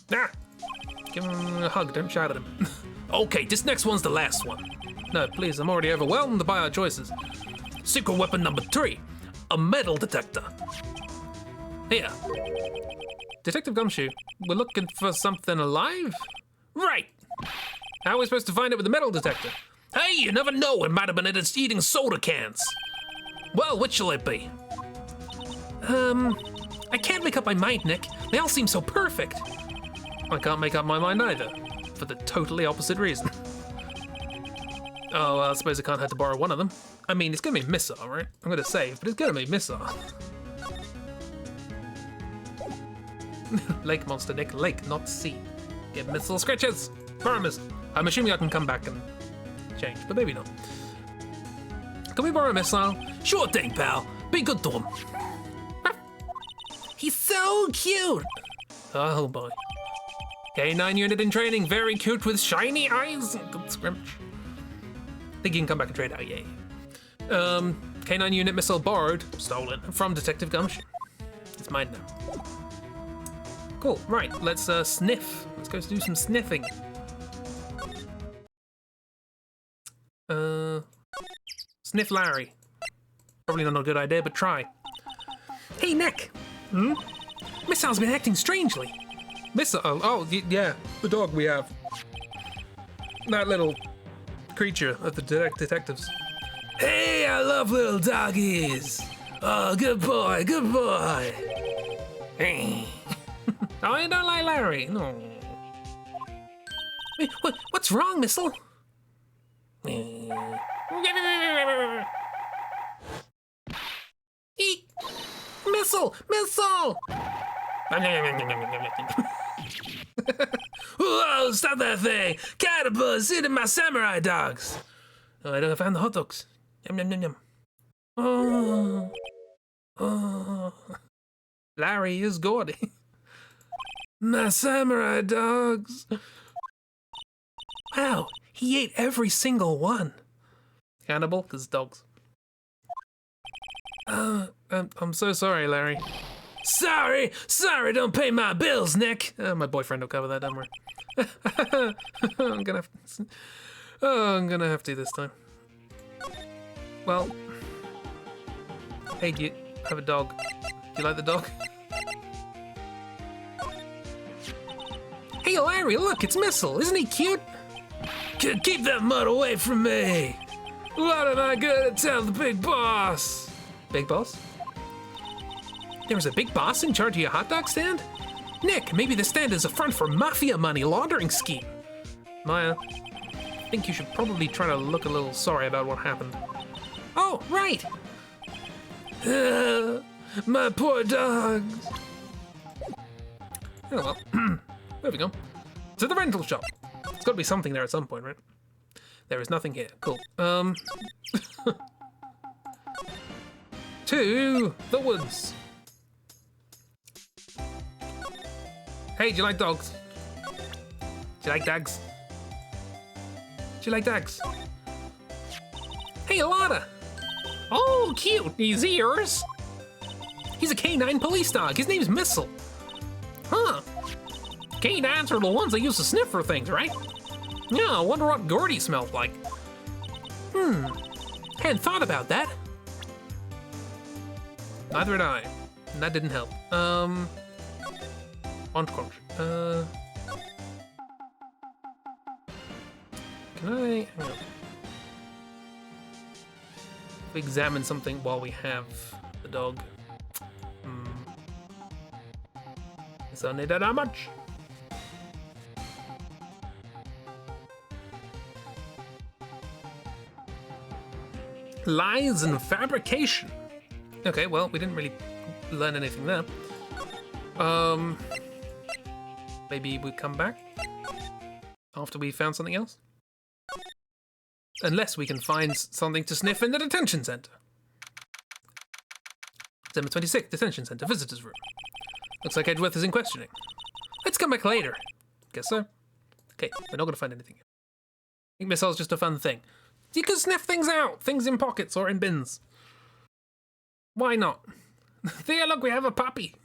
Ah, give him a hug, don't shout at him. Okay, this next one's the last one. No, please, I'm already overwhelmed by our choices. Secret weapon number 3, a metal detector. Here. Detective Gumshoe, we're looking for something alive? Right. How are we supposed to find it with a metal detector? Hey, you never know, it might have been it's eating soda cans. Well, which shall it be? I can't make up my mind, Nick. They all seem so perfect. I can't make up my mind either, for the totally opposite reason. Oh, well, I suppose I can't have to borrow one of them. I mean, it's gonna be Missile, right? I'm gonna save, but it's gonna be Missile. Lake monster, Nick. Lake, not sea. Get Missile scratches. Borrow Missile. I'm assuming I can come back and change, but maybe not. Can we borrow Missile? Sure thing, pal. Be good to him. He's so cute. Oh boy. K9 unit in training, very cute with shiny eyes. Good scrimmage. Think you can come back and trade out, yay. K9 unit missile borrowed, stolen, from Detective Gumshoe. It's mine now. Cool, right, let's sniff. Let's go do some sniffing. Sniff Larry. Probably not a good idea, but try. Hey, Nick. Missile's been acting strangely. Missile, oh, yeah, the dog we have. That little creature of the detectives. Hey, I love little doggies. Oh, good boy, good boy. Oh, you don't like Larry? No. Wait, what's wrong, Missile? Eat! Missile! Missile! Whoa, stop that thing! Caterpillars eating my samurai dogs! Oh, I don't find the hot dogs. Yum, yum, yum, yum. Oh. Larry is gaudy. My samurai dogs. Wow, he ate every single one. Cannibal, because dogs. I'm so sorry, Larry. Sorry, don't pay my bills, Nick. My boyfriend will cover that, don't worry. I'm gonna have to this time. Well, hey, do you have a dog? Do you like the dog? Hey, Larry, look, it's Missile. Isn't he cute? Keep that mud away from me. What am I gonna tell the big boss? Big boss? There was a big boss in charge of your hot dog stand? Nick, maybe the stand is a front for mafia money laundering scheme. Maya, I think you should probably try to look a little sorry about what happened. Oh, right! My poor dogs. Oh well, there we go. To the rental shop. There's got to be something there at some point, right? There is nothing here. Cool. To the woods. Hey, do you like dogs? Do you like dogs? Do you like dogs? Hey, Alana! Oh, cute! He's yours? He's a canine police dog. His name's Missile. Huh. Canines are the ones that use to sniff for things, right? Yeah, I wonder what Gordy smelled like. Hadn't thought about that. Neither had I. And that didn't help. Crunch. Can I... hang on. Examine something while we have the dog. It's only that how much? Lies and fabrication. Okay, well, we didn't really learn anything there. Maybe we come back after we found something else? Unless we can find something to sniff in the detention center. December 26th, detention center, visitor's room. Looks like Edgeworth is in questioning. Let's come back later. Guess so. Okay, we're not gonna find anything. I think missile's just a fun thing. You can sniff things out, things in pockets or in bins. Why not? There, look, we have a puppy.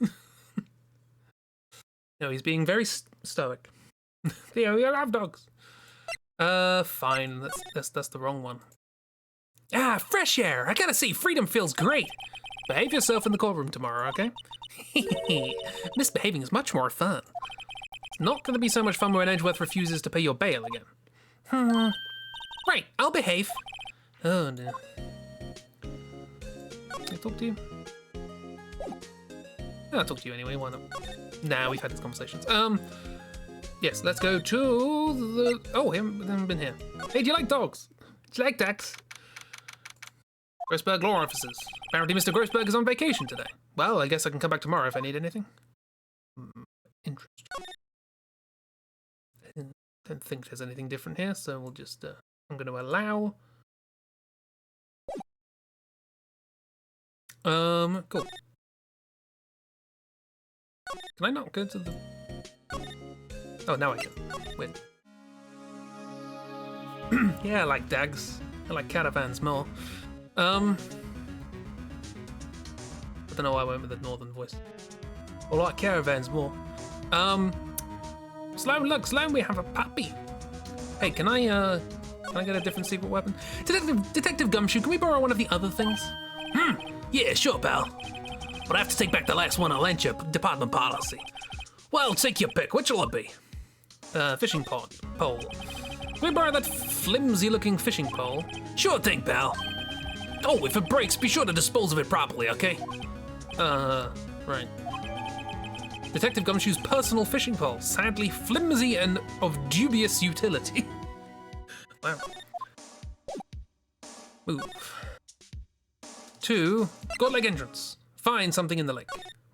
No, he's being very stoic. Theo, we have dogs. Fine. That's the wrong one. Ah, fresh air. I gotta say, freedom feels great. Behave yourself in the courtroom tomorrow, okay? Misbehaving is much more fun. It's not gonna be so much fun when Edgeworth refuses to pay your bail again. Right, I'll behave. Oh, no. Can I talk to you? I'll talk to you anyway, why not? Nah, we've had these conversations. Yes, let's go to the... Oh, haven't been here. Hey, do you like dogs? Do you like dogs? Grossberg law officers. Apparently Mr. Grossberg is on vacation today. Well, I guess I can come back tomorrow if I need anything. Interesting. I don't think there's anything different here, so we'll just... I'm going to allow... Cool. Can I not go to the... Oh, now I can. Wait. Yeah, I like dags. I like caravans more. I don't know why I went with the northern voice. I like caravans more. Sloan, look, Sloan, we have a puppy. Hey, can I get a different secret weapon? Detective Gumshoe, can we borrow one of the other things? Yeah, sure, pal. But I have to take back the last one I lent you, department policy. Well, take your pick. Which'll it be? Fishing pole. Can we borrow that flimsy-looking fishing pole? Sure thing, pal. Oh, if it breaks, be sure to dispose of it properly, okay? Right. Detective Gumshoe's personal fishing pole. Sadly flimsy and of dubious utility. Wow. Move. 2. God Lake entrance. Find something in the lake.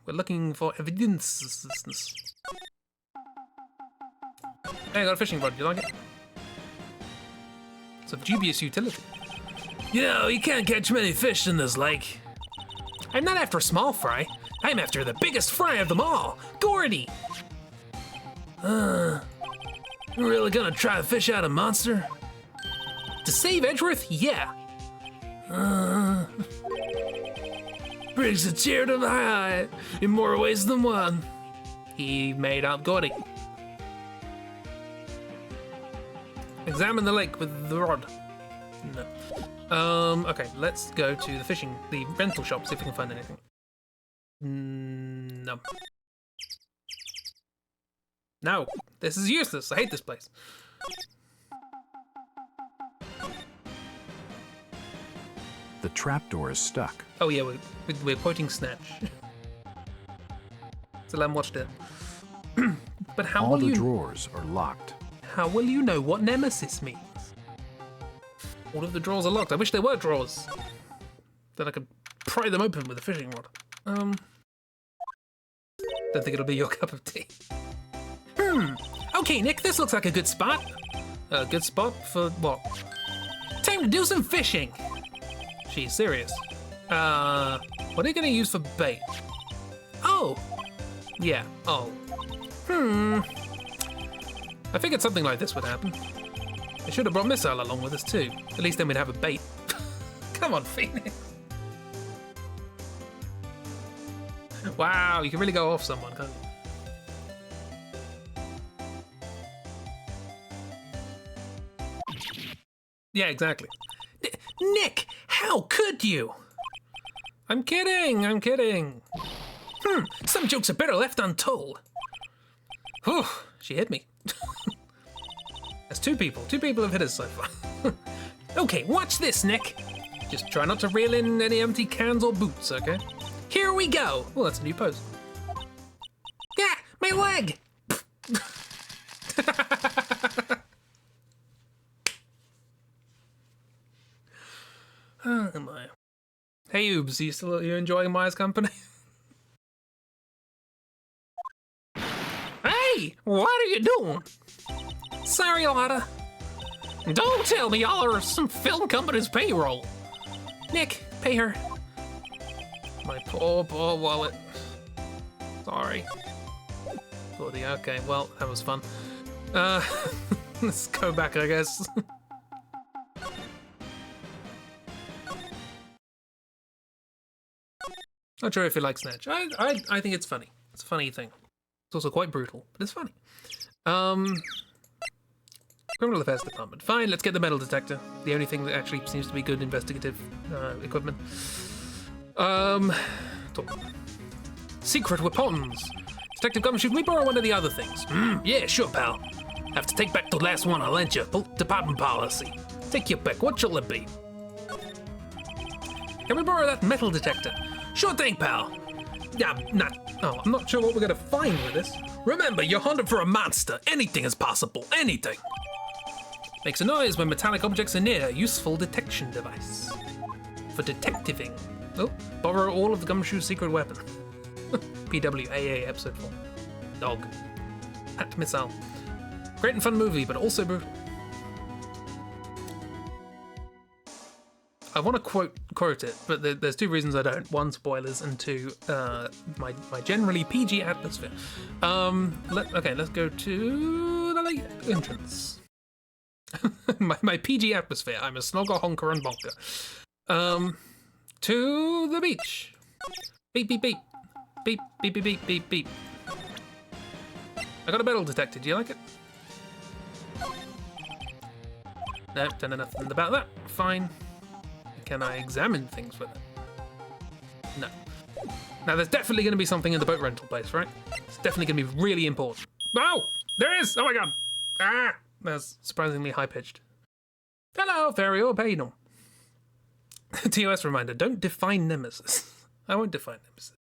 We're looking for evidence. Hey, I got a fishing rod. Do you like it? It's of dubious utility. You know, you can't catch many fish in this lake. I'm not after a small fry. I'm after the biggest fry of them all, Gordy. You really gonna try to fish out a monster? To save Edgeworth? Yeah. Brings a tear to my eye in more ways than one. He made out Gordy. Examine the lake with the rod. No. Okay, let's go to the rental shop, see if we can find anything. No. No, this is useless. I hate this place. The trapdoor is stuck. Oh yeah, we're quoting Snatch. So let him watch it. But how All will the you... drawers are locked. How will you know what Nemesis means? All of the drawers are locked. I wish there were drawers. Then I could pry them open with a fishing rod. Don't think it'll be your cup of tea. Okay, Nick, this looks like a good spot. A good spot for what? Time to do some fishing. She's serious. What are you gonna use for bait? Oh. Yeah, oh. I figured something like this would happen. I should have brought Missile along with us too. At least then we'd have a bait. Come on, Phoenix. Wow, you can really go off someone, can't you? Yeah, exactly. Nick, how could you? I'm kidding, I'm kidding. Some jokes are better left untold. Whew, she hit me. That's two people have hit us so far. Okay, watch this, Nick. Just try not to reel in any empty cans or boots, okay? Here we go. Oh, that's a new pose. Yeah, my leg. Oh my. Hey, Oobs, are you enjoying Maya's company? Hey, what are you doing? Sorry, Lotta. Don't tell me y'all are some film company's payroll. Nick, pay her. My poor wallet. Sorry. Bloody okay, well, that was fun. Let's go back, I guess. Not sure if you like Snatch. I think it's funny. It's a funny thing. It's also quite brutal, but it's funny. Criminal Affairs Department. Fine, let's get the metal detector. The only thing that actually seems to be good investigative equipment. Secret weapons. Detective Gum, should we borrow one of the other things? Yeah, sure, pal. Have to take back the last one I lent you. Department policy. Take your pick. What shall it be? Can we borrow that metal detector? Sure thing, pal. Yeah, I'm not sure what we're gonna find with this. Remember, you're hunting for a monster. Anything is possible. Anything. Makes a noise when metallic objects are near. Useful detection device. For detectiving. Oh, borrow all of the Gumshoe's secret weapon. PWAA episode 4. Dog. Pat missile. Great and fun movie, but also brutal. I want to quote it, but there's two reasons I don't. One, spoilers, and two, my generally PG atmosphere. Okay, let's go to the lake entrance. my PG atmosphere. I'm a snogger, honker, and bonker. To the beach. Beep, beep, beep. Beep, beep, beep, beep, beep, beep. I got a metal detector. Do you like it? No, don't know nothing about that. Fine. Can I examine things with it? No. Now, there's definitely going to be something in the boat rental place, right? It's definitely going to be really important. Oh! There is! Oh my god! Ah! That's surprisingly high-pitched. Hello, Fairy Orb. How you doing? TOS reminder, don't define Nemesis. I won't define Nemesis.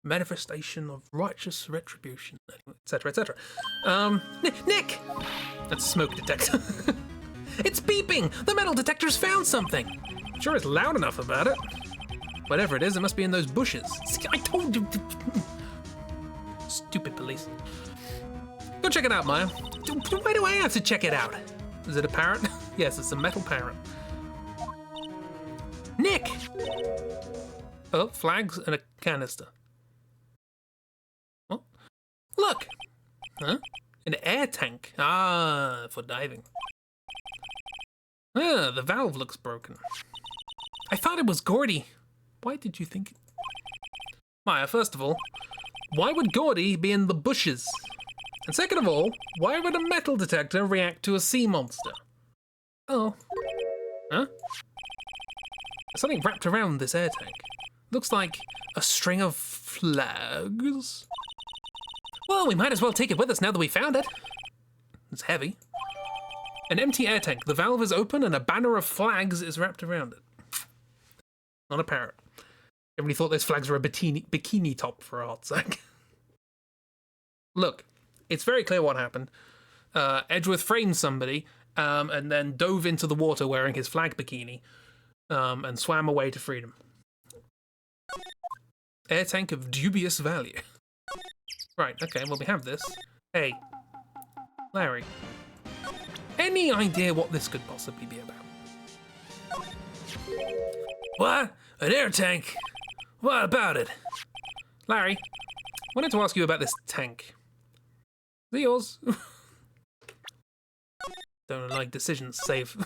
Manifestation of righteous retribution, etc., etc. Nick! That's a smoke detector. It's beeping! The metal detector's found something! Sure it's loud enough about it. Whatever it is, it must be in those bushes. I told you! Stupid police. Go check it out, Maya. Why do I have to check it out? Is it a parrot? Yes, it's a metal parrot. Nick! Oh, flags and a canister. What? Look! Huh? An air tank. Ah, for diving. Ah, the valve looks broken. I thought it was Gordy. Why did you think it? Maya, first of all, why would Gordy be in the bushes? And second of all, why would a metal detector react to a sea monster? Oh. Huh? There's something wrapped around this air tank. Looks like a string of flags. Well, we might as well take it with us now that we found it. It's heavy. An empty air tank. The valve is open and a banner of flags is wrapped around it. Not a parrot. Everybody thought those flags were a bikini top for a hot sec. Look, it's very clear what happened. Edgeworth framed somebody and then dove into the water wearing his flag bikini and swam away to freedom. Air tank of dubious value. Right, okay, well we have this. Hey, Larry. Any idea what this could possibly be about? What? An air tank? What about it? Larry, I wanted to ask you about this tank. Is it yours? Don't like decisions. Save.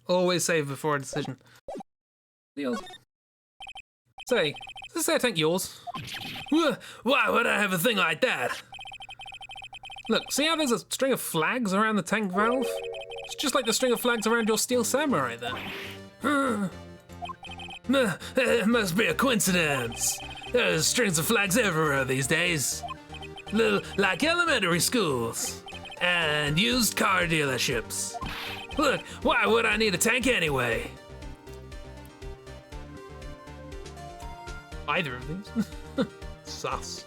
Always save before a decision. Is it yours? Say, is this air tank yours? Why would I have a thing like that? Look, see how there's a string of flags around the tank valve? It's just like the string of flags around your steel samurai there. It must be a coincidence. There's strings of flags everywhere these days. Little like elementary schools and used car dealerships. Look, why would I need a tank anyway? Either of these? Sus.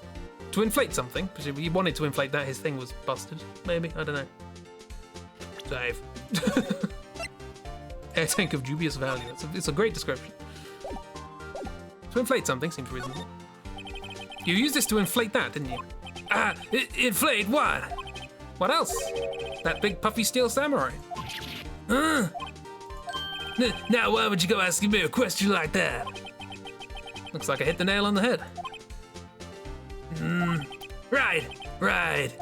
To inflate something, because if he wanted to inflate that, his thing was busted. Maybe, I don't know. Save. Air tank of dubious value. It's a great description. To inflate something seems reasonable. You used this to inflate that, didn't you? Inflate what? What else? That big puffy steel samurai. Now why would you go asking me a question like that? Looks like I hit the nail on the head. Right.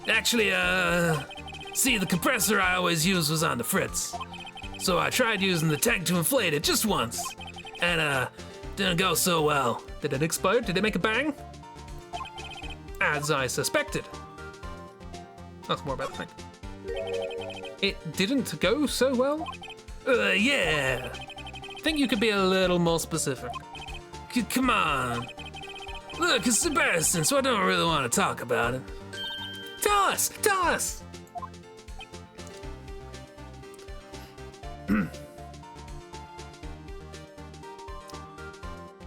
Actually, see, the compressor I always used was on the fritz. So I tried using the tank to inflate it just once. And, didn't go so well. Did it explode? Did it make a bang? As I suspected. That's more about the tank. It didn't go so well? Yeah. Think you could be a little more specific. Come on. Look, it's embarrassing, so I don't really want to talk about it. Tell us!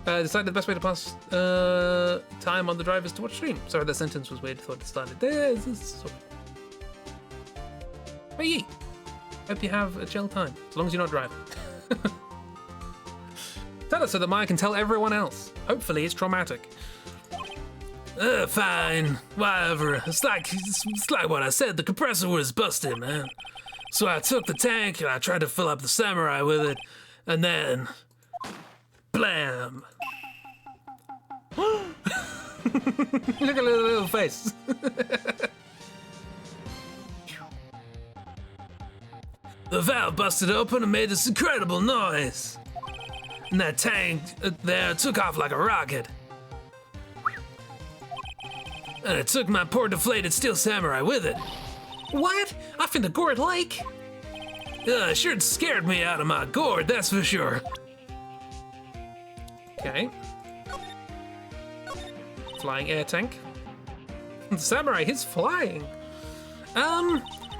Decided the best way to pass time on the drive is to watch stream. Sorry, that sentence was weird. Thought it started there. But ye, hope you have a chill time, as long as you're not driving. Tell us so that Maya can tell everyone else. Hopefully it's traumatic. Fine, whatever. It's like what I said, the compressor was busted, man. So I took the tank and I tried to fill up the samurai with it, and then blam. Look at the little face. The valve busted open and made this incredible noise. And that tank there took off like a rocket. And it took my poor deflated steel samurai with it. What? Off in the gourd lake? Sure scared me out of my gourd, that's for sure. Okay. Flying air tank. The samurai is flying.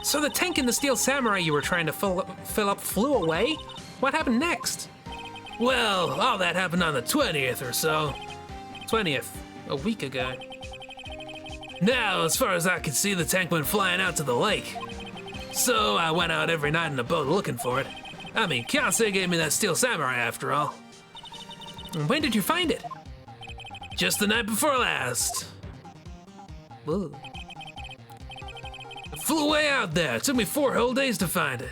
So the tank and the steel samurai you were trying to fill up flew away? What happened next? Well, all that happened on the 20th or so. 20th, a week ago. Now, as far as I could see, the tank went flying out to the lake. So I went out every night in a boat looking for it. I mean, Kase gave me that steel samurai after all. When did you find it? Just the night before last. Whoa. It flew way out there. It took me 4 whole days to find it.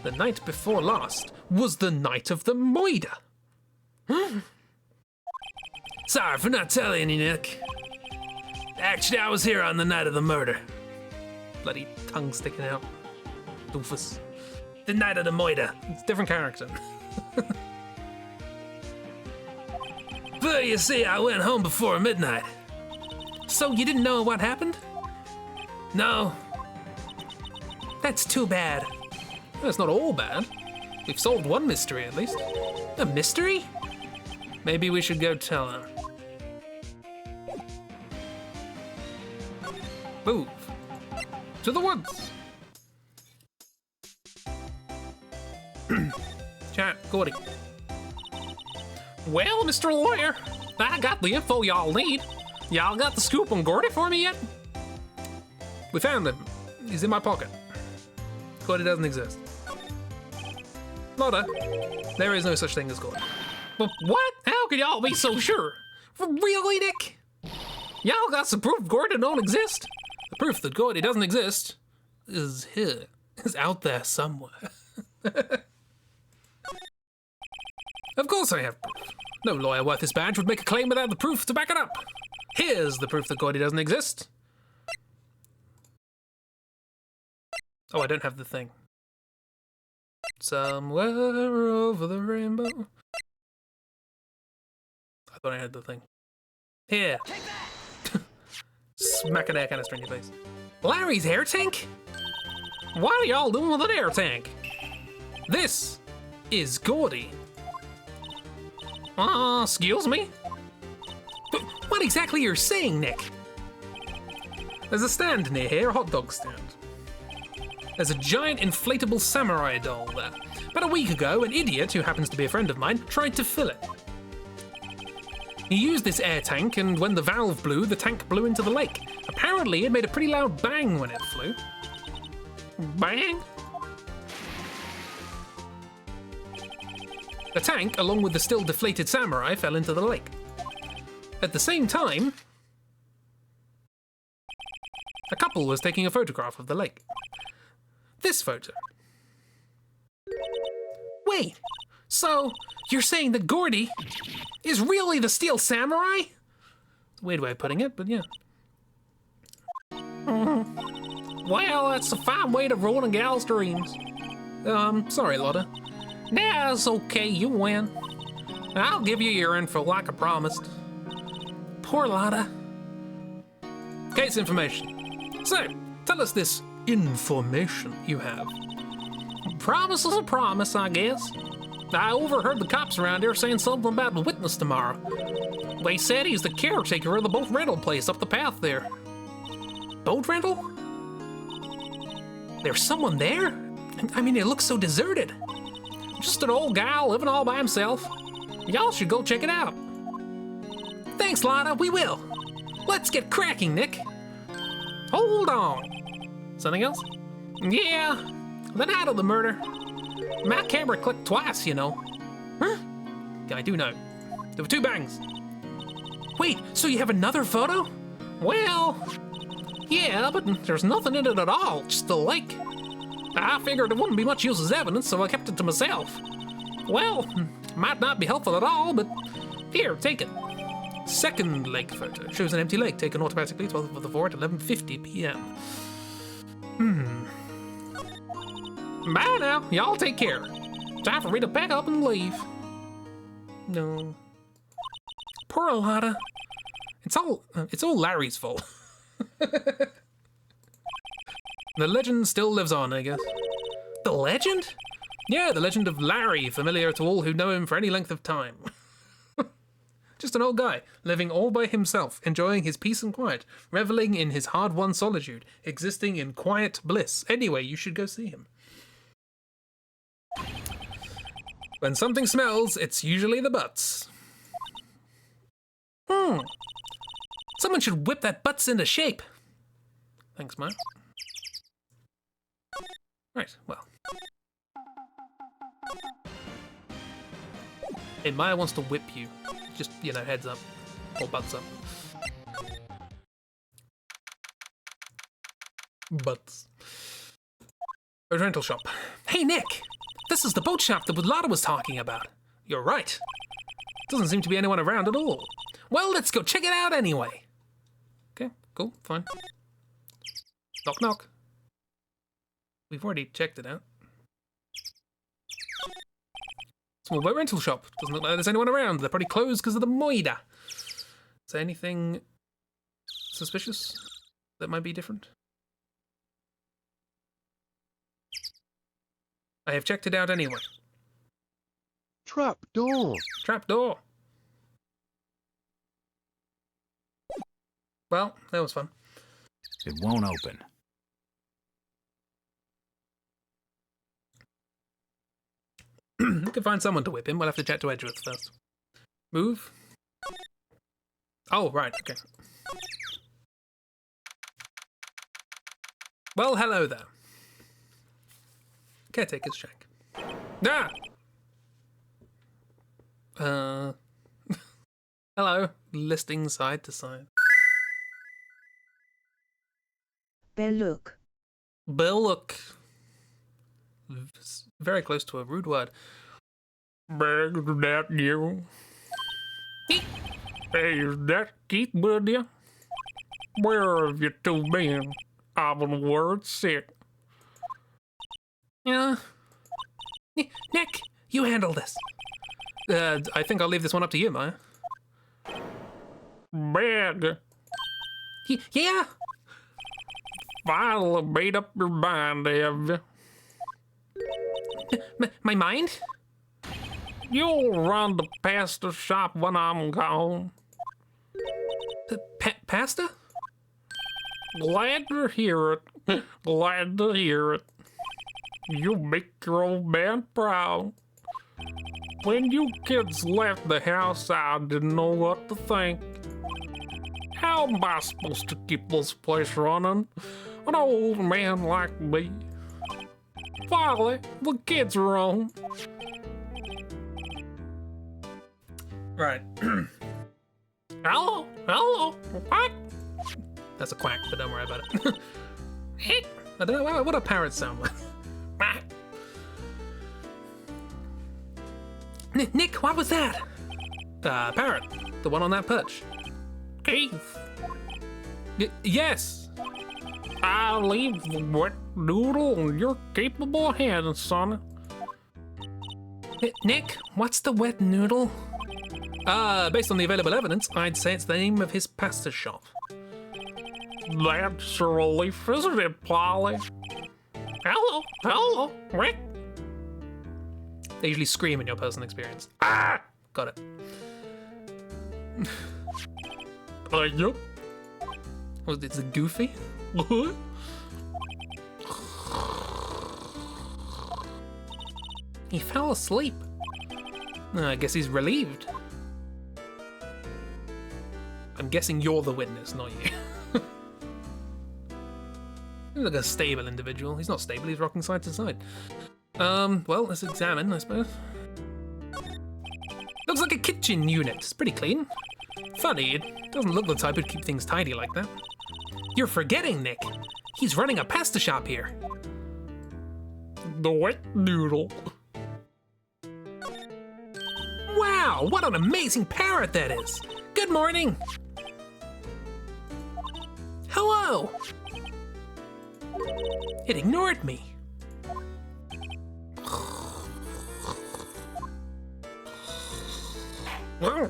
The night before last was the night of the Moida. Sorry for not telling you, Nick. Actually, I was here on the night of the murder. Bloody tongue sticking out. Doofus. The night of the Moida. It's a different character. But you see, I went home before midnight. So you didn't know what happened? No. That's too bad. That's not all bad. We've solved one mystery at least. A mystery? Maybe we should go tell him. Move. To the woods. Chat, Gordy. Well, Mr. Lawyer, I got the info y'all need. Y'all got the scoop on Gordy for me yet? We found him. He's in my pocket. Gordy doesn't exist. Lotta, there is no such thing as Gordy. But what? How can y'all be so sure? Really, Nick? Y'all got some proof Gordy don't exist? The proof that Gordy doesn't exist is here. Is out there somewhere. Of course I have proof. No lawyer worth his badge would make a claim without the proof to back it up. Here's the proof that Gordy doesn't exist. Oh, I don't have the thing. Somewhere over the rainbow. I thought I had the thing. Here. Smack an air canister in your face. Larry's air tank? What are y'all doing with an air tank? This is Gordy. Excuse me? But what exactly you're saying, Nick? There's a stand near here, a hot dog stand. There's a giant inflatable samurai doll there. About a week ago, an idiot, who happens to be a friend of mine, tried to fill it. He used this air tank, and when the valve blew, the tank blew into the lake. Apparently, it made a pretty loud bang when it flew. Bang? The tank, along with the still deflated samurai, fell into the lake. At the same time, a couple was taking a photograph of the lake. This photo. Wait, so you're saying that Gordy is really the Steel Samurai? Weird way of putting it, but yeah. Well, that's a fine way to ruin a gal's dreams. Sorry, Lotta. That's okay, you win. I'll give you your info like I promised. Poor Lotta. Case information. So, tell us this information you have. Promise is a promise, I guess. I overheard the cops around here saying something about a witness tomorrow. They said he's the caretaker of the boat rental place up the path there. Boat rental? There's someone there? I mean, it looks so deserted. Just an old guy living all by himself. Y'all should go check it out. Thanks, Lotta, we will. Let's get cracking, Nick. Hold on. Something else? Yeah, the night of the murder. My camera clicked twice, you know. Huh? I do know. There were two bangs. Wait, so you have another photo? Well, yeah, but there's nothing in it at all, just the lake. I figured it wouldn't be much use as evidence, so I kept it to myself. Well, might not be helpful at all, but here, take it. Second lake photo shows an empty lake taken automatically 12th of the 4th at 11:50 p.m. Bye now, y'all take care. Time for me to pack up and leave. No. Poor Lotta. It's all Larry's fault. The legend still lives on, I guess. The legend? Yeah, the legend of Larry, familiar to all who know him for any length of time. Just an old guy, living all by himself, enjoying his peace and quiet, reveling in his hard-won solitude, existing in quiet bliss. Anyway, you should go see him. When something smells, it's usually the butts. Someone should whip that butts into shape. Thanks, Mark. Right, well. Hey, Maya wants to whip you. Just, you know, heads up. Or butts up. Butts. A rental shop. Hey, Nick! This is the boat shop that Lotta was talking about. You're right. Doesn't seem to be anyone around at all. Well, let's go check it out anyway. Okay, cool, fine. Knock, knock. We've already checked it out. Small boat rental shop. Doesn't look like there's anyone around. They're probably closed because of the moida. Is there anything suspicious that might be different? I have checked it out anyway. Trap door. Trap door. Well, that was fun. It won't open. We can find someone to whip him. We'll have to chat to Edgeworth first. Move. Oh, right, okay. Well, hello there. Caretaker's shack. Ah! Hello. Listing side to side. Bellook. Bellook. Very close to a rude word. Is that you? Hey, is that Keith, buddy? Where have you two been? I've been word sick. Yeah. Nick, you handle this. I think I'll leave this one up to you, Maya. Bad. Yeah. Finally made up your mind, have you? My mind? You'll run the pasta shop when I'm gone. Pasta? Glad to hear it. Glad to hear it. You make your old man proud. When you kids left the house, I didn't know what to think. How am I supposed to keep this place running? An old man like me. Finally, the kids are home. Right. Hello? Hello? What? That's a quack, but don't worry about it. I don't know what a parrot sound like. Nick, what was that? Parrot. The one on that perch. Keith. Yes. I'll leave the wet noodle in your capable hands, son. Nick, what's the wet noodle? Based on the available evidence, I'd say it's the name of his pasta shop. That's a relief, isn't it, Polly? Hello, Rick. They usually scream in your personal experience. Ah! Got it. Yep. Was it Goofy? He fell asleep. I guess he's relieved. I'm guessing you're the witness, not you. He's like a stable individual. He's not stable, he's rocking side to side. Well, let's examine, I suppose. Looks like a kitchen unit. It's pretty clean. Funny, it doesn't look the type who'd keep things tidy like that. You're forgetting, Nick. He's running a pasta shop here. The wet noodle. Wow, what an amazing parrot that is. Good morning. Hello. It ignored me. What?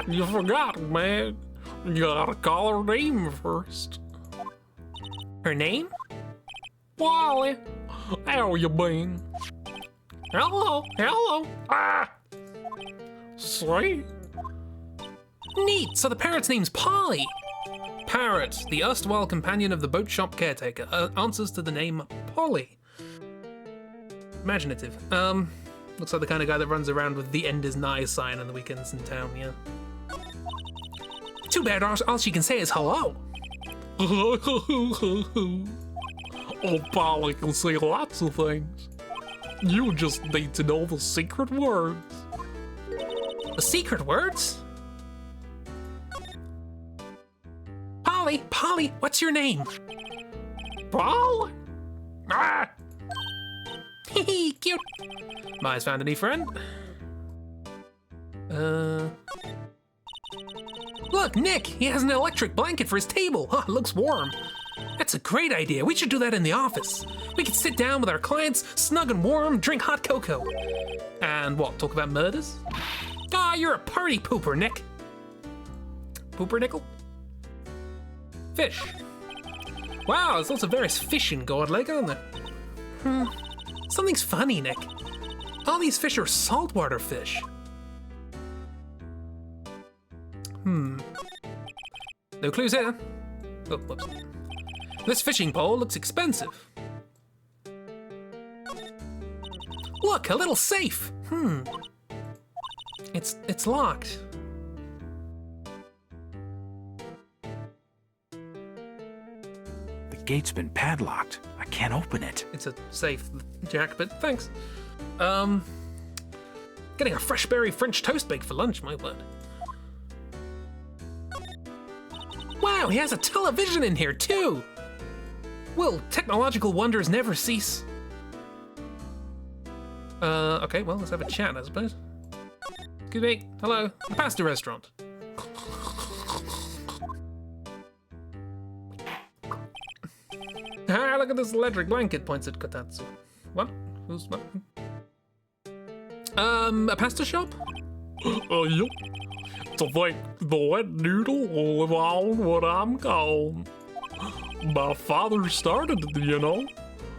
You forgot, man. You gotta call her name first. Her name? Wally. How you been? Hello. Ah! Sweet. Neat. So the parrot's name's Polly. Parrot, the erstwhile companion of the boat shop caretaker, answers to the name Polly. Imaginative. Looks like the kind of guy that runs around with the end is nigh sign on the weekends in town, yeah. Too bad all she can say is hello. Oh, Polly can say lots of things. You just need to know the secret words. The secret words? Polly, what's your name? Polly? Ah! Hee cute. Maya's found a new friend. Look, Nick, he has an electric blanket for his table. Huh, looks warm. That's a great idea. We should do that in the office. We could sit down with our clients, snug and warm, drink hot cocoa. And what, talk about murders? Ah, you're a party pooper, Nick. Poopernickel? Fish. Wow, there's lots of various fish in God Lake, aren't there? Something's funny, Nick. All these fish are saltwater fish. No clues here. Oh, whoops. This fishing pole looks expensive. Look, a little safe. It's locked. The gate's been padlocked. I can't open it. It's a safe, Jack, but thanks. Getting a fresh berry French toast baked for lunch, my word. Wow, he has a television in here too! Will technological wonders never cease? Okay, well, let's have a chat, I suppose. Excuse me, hello, the pasta restaurant. Ah, look at this electric blanket, points at Kotatsu. What? Who's what? A pasta shop? Yep. To think the wet noodle will live on when I'm gone. My father started it, you know.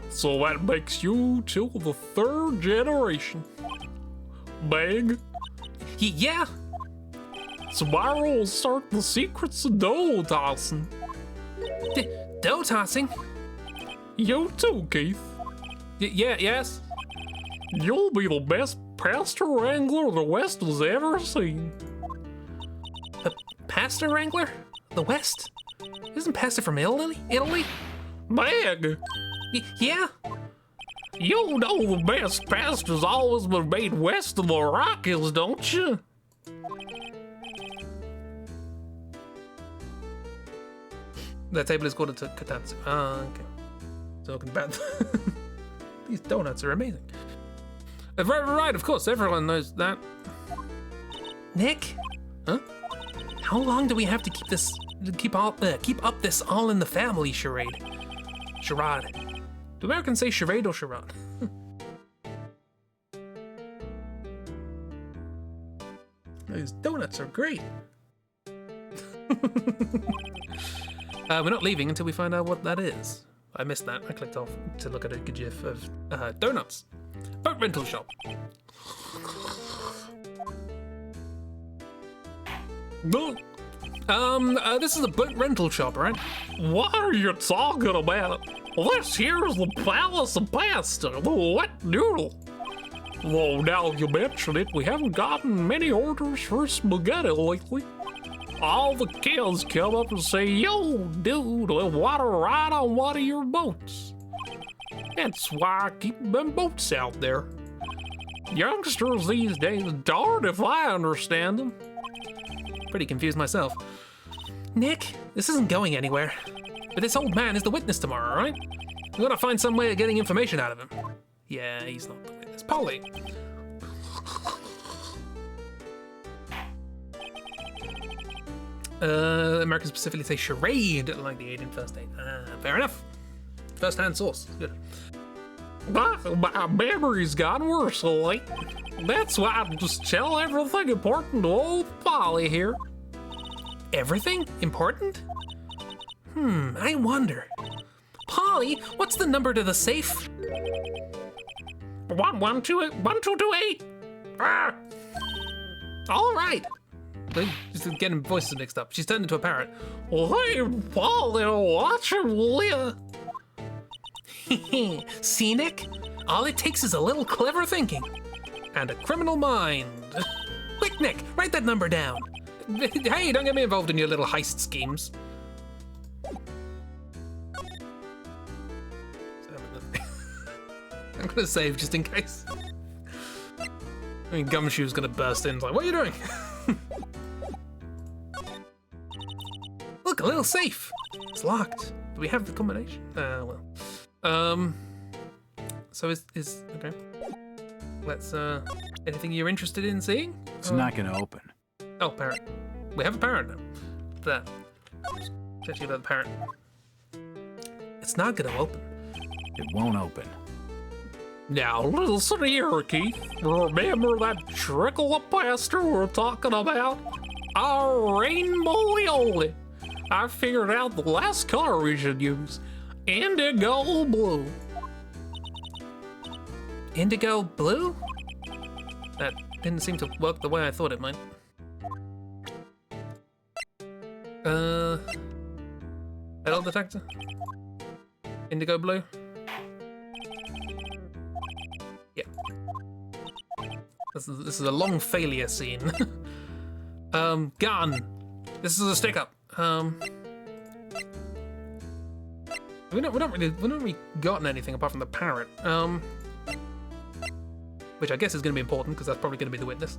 So that makes you till the third generation. Big. Yeah. Tomorrow we'll start the secrets of dough tossing. Dough tossing? You too, Keith. Yes. You'll be the best pasta wrangler the West has ever seen. A pasta wrangler? The West? Isn't pasta from Italy? Meg, Yeah? you know the best pasta's always been made west of the Rockies, don't you? That table is called a Kotatsu. Ah, okay. Talking about these donuts are amazing. Right, of course, everyone knows that. Nick? Huh? How long do we have to keep up this all in the family charade? Charade. Do Americans say charade or charade? Those donuts are great. We're not leaving until we find out what that is. I missed that. I clicked off to look at a gif of donuts. Boat rental shop. This is a boat rental shop, right? What are you talking about? This here's the Palace of Pasta, the wet noodle. Well, now you mention it, we haven't gotten many orders for spaghetti lately. All the kids come up and say, yo, dude, I want to ride on one of your boats. That's why I keep them boats out there. Youngsters these days, darn if I understand them. Pretty confused myself. Nick, this isn't going anywhere. But this old man is the witness tomorrow, right? We gotta find some way of getting information out of him. Yeah, he's not the witness. Polly. Americans specifically say charade, like the aid in first aid. Fair enough. First-hand source. Good. My memory's gotten worse lately. That's why I just tell everything important to old Polly here. Everything important? I wonder. Polly, what's the number to the safe? 1228. Ah! All right. She's getting voices mixed up. She's turned into a parrot. Hey, Polly, watch her, will ya? See, Nick? All it takes is a little clever thinking. And a criminal mind. Quick, Nick, write that number down. Hey, don't get me involved in your little heist schemes. I'm gonna save just in case. I mean, Gumshoe's gonna burst in. It's like, what are you doing? Look, a little safe. It's locked. Do we have the combination? Well. So is okay. Let's anything you're interested in seeing? It's not gonna open. Oh, parrot. We have a parrot now. There. Check you about the parrot. It's not gonna open. It won't open. Now listen here, Keith. Remember that trickle of pasta we're talking about? Our rainbow aioli. I figured out the last color we should use. Indigo blue. Indigo blue? That didn't seem to work the way I thought it might. Metal detector? Indigo blue? Yeah. This is a long failure scene. Gun. This is a stick up. We don't really gotten anything apart from the parrot. Which I guess is going to be important because that's probably going to be the witness.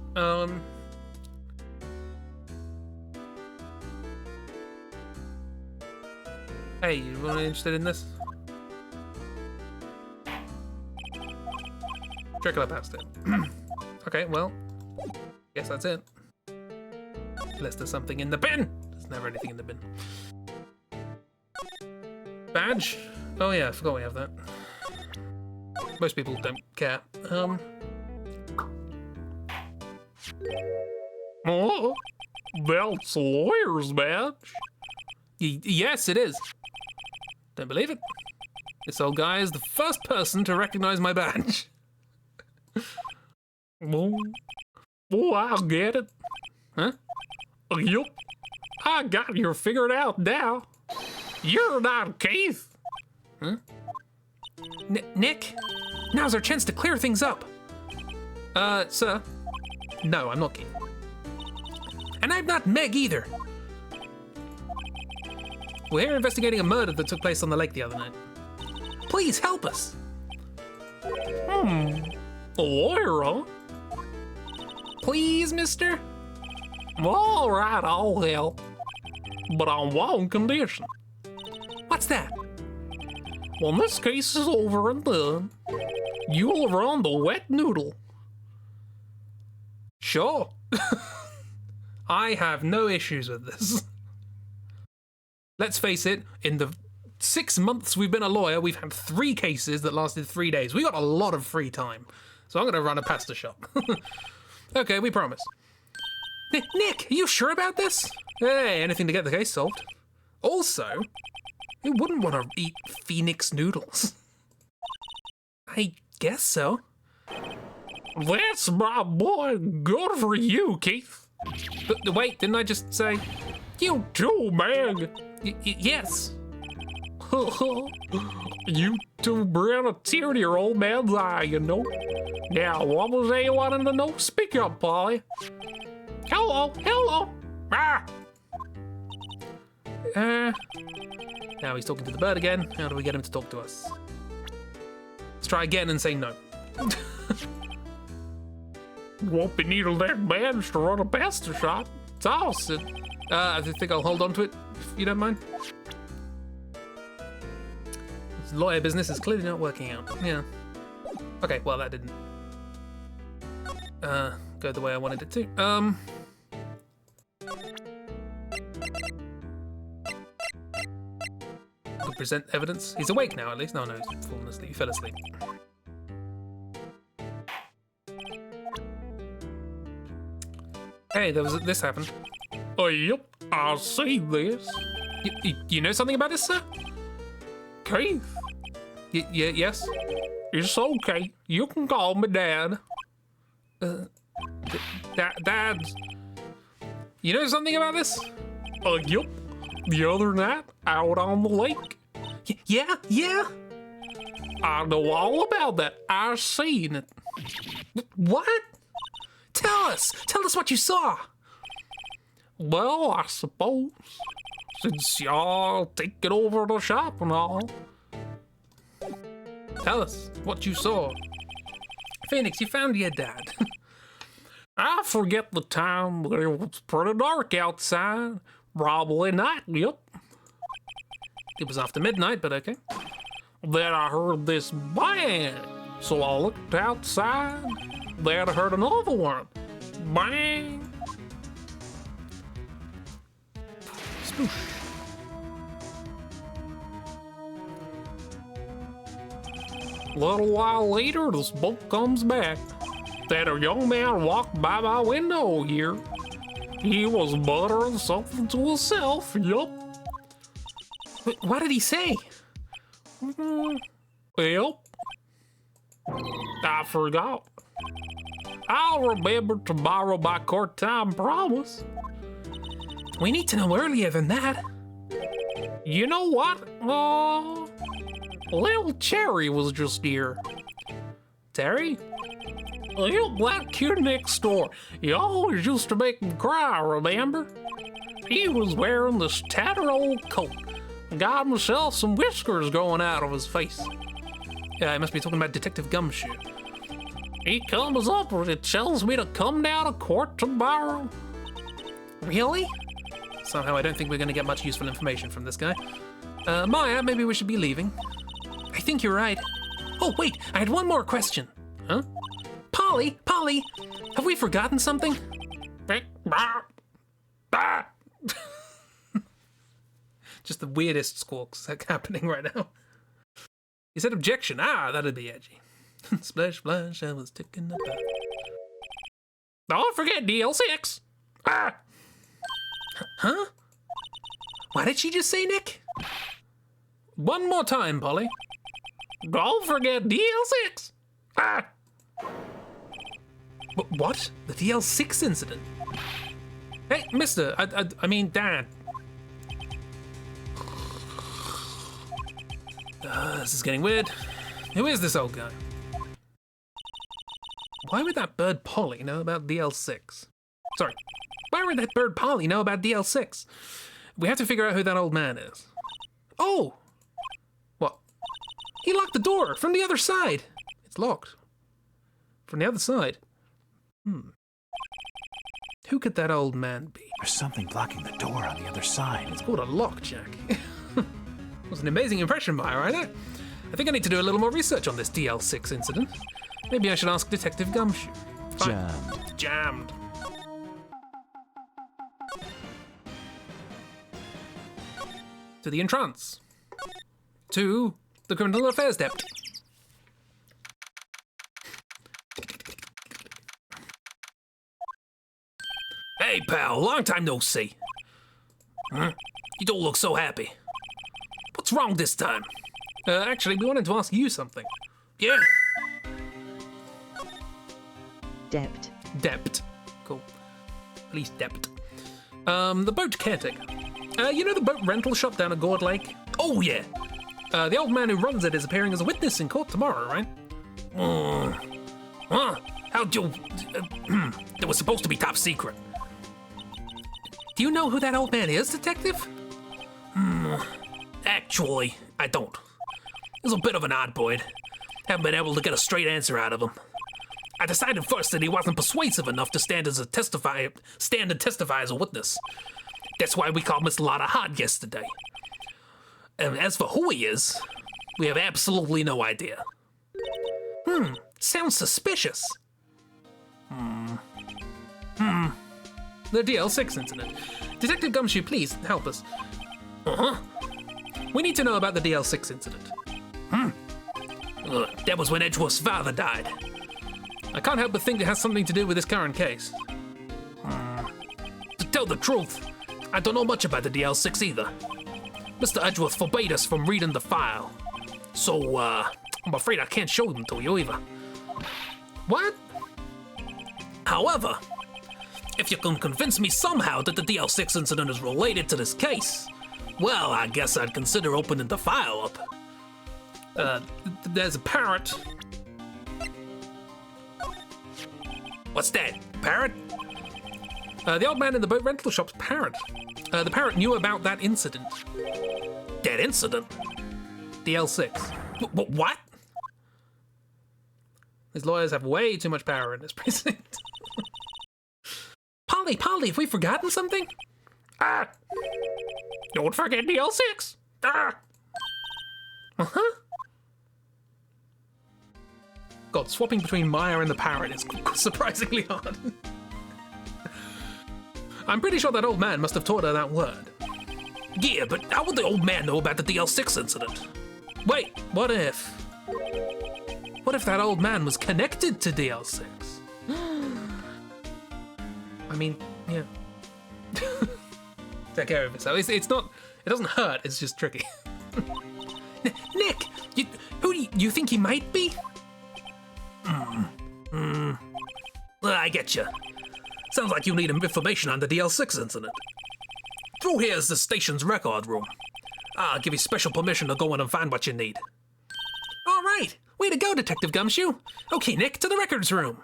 Hey, you really interested in this? Trickle up past it. Okay, well, guess that's it. Unless there's something in the bin. There's never anything in the bin. Badge? Oh yeah, I forgot we have that. Most people don't care. Oh, that's a lawyer's badge. Yes, it is. Don't believe it. This old guy is the first person to recognize my badge. Oh, I'll get it. Huh? Yup. I got you figured out now. You're not Keith. Huh? Nick, now's our chance to clear things up. Sir. No, I'm not Keith. And I'm not Meg either. We're here investigating a murder that took place on the lake the other night. Please help us. A lawyer, huh? Please, mister? All right, I'll help. But on one condition. What's that? When this case is over and done, you'll run the wet noodle. Sure. I have no issues with this. Let's face it, in the 6 months we've been a lawyer, we've had 3 cases that lasted 3 days. We got a lot of free time. So I'm going to run a pasta shop. Okay, we promise. Nick, are you sure about this? Hey, anything to get the case solved. Also, who wouldn't want to eat Phoenix noodles? I guess so. That's my boy. Good for you, Keith. But wait, didn't I just say... You too, Meg. Yes. You two bring a tear to your old man's eye, you know. Now, what was that you wanted to know? Speak up, Polly. Hello. Ah! Now he's talking to the bird again. How do we get him to talk to us? Let's try again and say no. Won't be needing that badge to run a pasta shop. Toss it. I think I'll hold on to it, if you don't mind. This lawyer business is clearly not working out. Yeah. Okay, well, that didn't go the way I wanted it to. Could present evidence. He's awake now, at least. No, he's fallen asleep. He fell asleep. Hey, this happened. Oh, yep, I see this. You know something about this, sir? Keith, Yes? it's okay. You can call me Dad. Dad, you know something about this? Yep. The other night, out on the lake. Yeah? I know all about that. I seen it. What? Tell us what you saw. Well, I suppose, since y'all taking over the shop and all. Tell us what you saw. Phoenix, you found your dad. I forget the time, but it was pretty dark outside. Probably night, yep. It was after midnight, but okay. Then I heard this bang, so I looked outside. Then I heard another one. Bang! Spoosh. A little while later, the smoke comes back. Then a young man walked by my window here. He was muttering something to himself, yup. What did he say? Well, I forgot. I'll remember tomorrow by court time, promise. We need to know earlier than that. You know what? Little Cherry was just here. Terry? That kid next door, he always used to make me cry, remember? He was wearing this tattered old coat. Got himself some whiskers growing out of his face. Yeah, I must be talking about Detective Gumshoe. He comes up and it tells me to come down to court tomorrow. Really? Somehow I don't think we're going to get much useful information from this guy. Maya, maybe we should be leaving. I think you're right. Oh, wait, I had one more question. Huh? Polly, have we forgotten something? Just the weirdest squawks happening right now. He said objection. Ah, that'd be edgy. Splash, splash, I was ticking the back. Don't forget DL6. Ah. Huh? What did she just say, Nick? One more time, Polly. Don't forget DL6. Ah. What? The DL6 incident? Hey, mister, I mean, Dad. This is getting weird. Who is this old guy? Why would that bird Polly know about DL6? Sorry, why would that bird Polly know about DL6? We have to figure out who that old man is. Oh! What? He locked the door from the other side. It's locked. From the other side. Who could that old man be? There's something blocking the door on the other side. It's called a lockjack. It was an amazing impression by her, right? I think I need to do a little more research on this DL6 incident. Maybe I should ask Detective Gumshoe. Fine. Jammed. To the entrance. To the criminal affairs depth. Hey, pal, long time no see. Huh? You don't look so happy. What's wrong this time? Actually, we wanted to ask you something. Yeah? Debt. Debt. Cool. Police debt. The boat caretaker. You know the boat rental shop down at Gourd Lake? Oh, yeah. The old man who runs it is appearing as a witness in court tomorrow, right? Huh? How'd you... It was supposed to be top secret. Do you know who that old man is, Detective? Actually, I don't. He's a bit of an oddboy. Haven't been able to get a straight answer out of him. I decided first that he wasn't persuasive enough to stand and testify as a witness. That's why we called Miss Lotta Hod yesterday. And as for who he is, we have absolutely no idea. Sounds suspicious. The DL6 incident. Detective Gumshoe, please help us. We need to know about the DL6 incident. That was when Edgeworth's father died. I can't help but think it has something to do with this current case. To tell the truth, I don't know much about the DL6 either. Mr. Edgeworth forbade us from reading the file. So, I'm afraid I can't show them to you either. What? However, if you can convince me somehow that the DL6 incident is related to this case, well, I guess I'd consider opening the file up. There's a parrot. What's that? Parrot? The old man in the boat rental shop's parrot. The parrot knew about that incident. That incident? DL6. What? These lawyers have way too much power in this precinct. Polly, have we forgotten something? Don't forget DL6. God, swapping between Maya and the parrot is surprisingly hard. I'm pretty sure that old man must have taught her that word. Yeah, but how would the old man know about the DL6 incident? Wait, what if? What if that old man was connected to DL6? I mean, yeah. Take care of it. So it's not, it doesn't hurt, it's just tricky. Nick, who do you think he might be? I get you. Sounds like you need information on the DL6 incident. Through here is the station's record room. I'll give you special permission to go in and find what you need. All right, way to go, Detective Gumshoe. Okay, Nick, to the records room.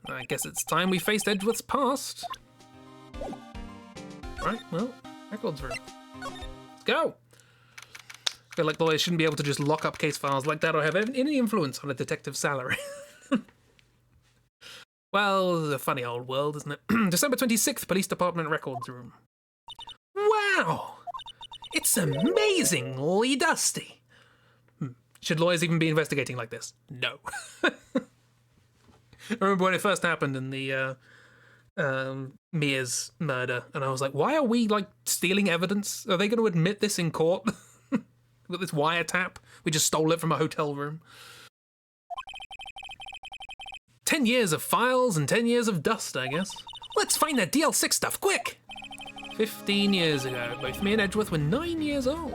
I guess it's time we faced Edgeworth's past. Right, well, records room. Let's go! I feel like lawyers shouldn't be able to just lock up case files like that or have any influence on a detective's salary. Well, a funny old world, isn't it? December 26th, Police Department records room. Wow! It's amazingly dusty. Should lawyers even be investigating like this? No. I remember when it first happened in the Mia's murder, and I was like, why are we, like, stealing evidence? Are they going to admit this in court? With this wiretap? We just stole it from a hotel room. 10 years of files and 10 years of dust, I guess. Let's find that DL6 stuff, quick! 15 years ago, both me and Edgeworth were 9 years old.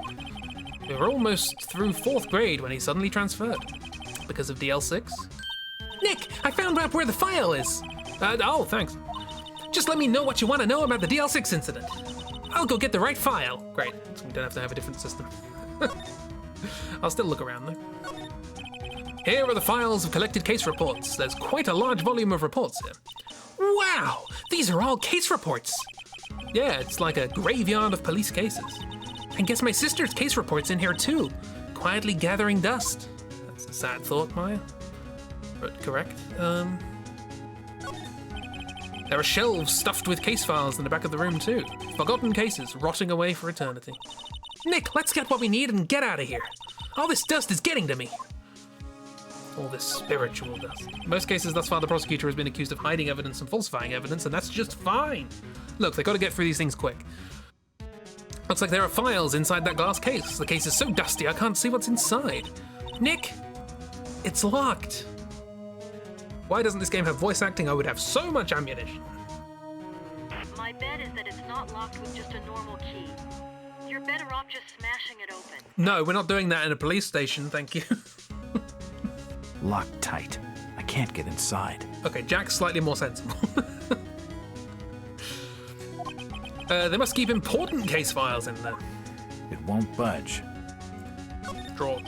We were almost through 4th grade when he suddenly transferred. Because of DL6. Nick, I found out where the file is! Oh, thanks. Just let me know what you want to know about the DL6 incident. I'll go get the right file. Great, so we don't have to have a different system. I'll still look around though. Here are the files of collected case reports. There's quite a large volume of reports here. Wow, these are all case reports. Yeah, it's like a graveyard of police cases. And guess my sister's case report's in here too, quietly gathering dust. That's a sad thought, Maya. But correct. There are shelves stuffed with case files in the back of the room too. Forgotten cases rotting away for eternity. Nick, let's get what we need and get out of here. All this dust is getting to me. All this spiritual dust. In most cases thus far, the prosecutor has been accused of hiding evidence and falsifying evidence, and that's just fine. Look, they got to get through these things quick. Looks like there are files inside that glass case. The case is so dusty I can't see what's inside. Nick, it's locked. Why doesn't this game have voice acting? I would have so much ammunition. My bet is that it's not locked with just a normal key. You're better off just smashing it open. No, we're not doing that in a police station, thank you. Locked tight. I can't get inside. Okay, Jack's slightly more sensible. They must keep important case files in there. It won't budge. Draw.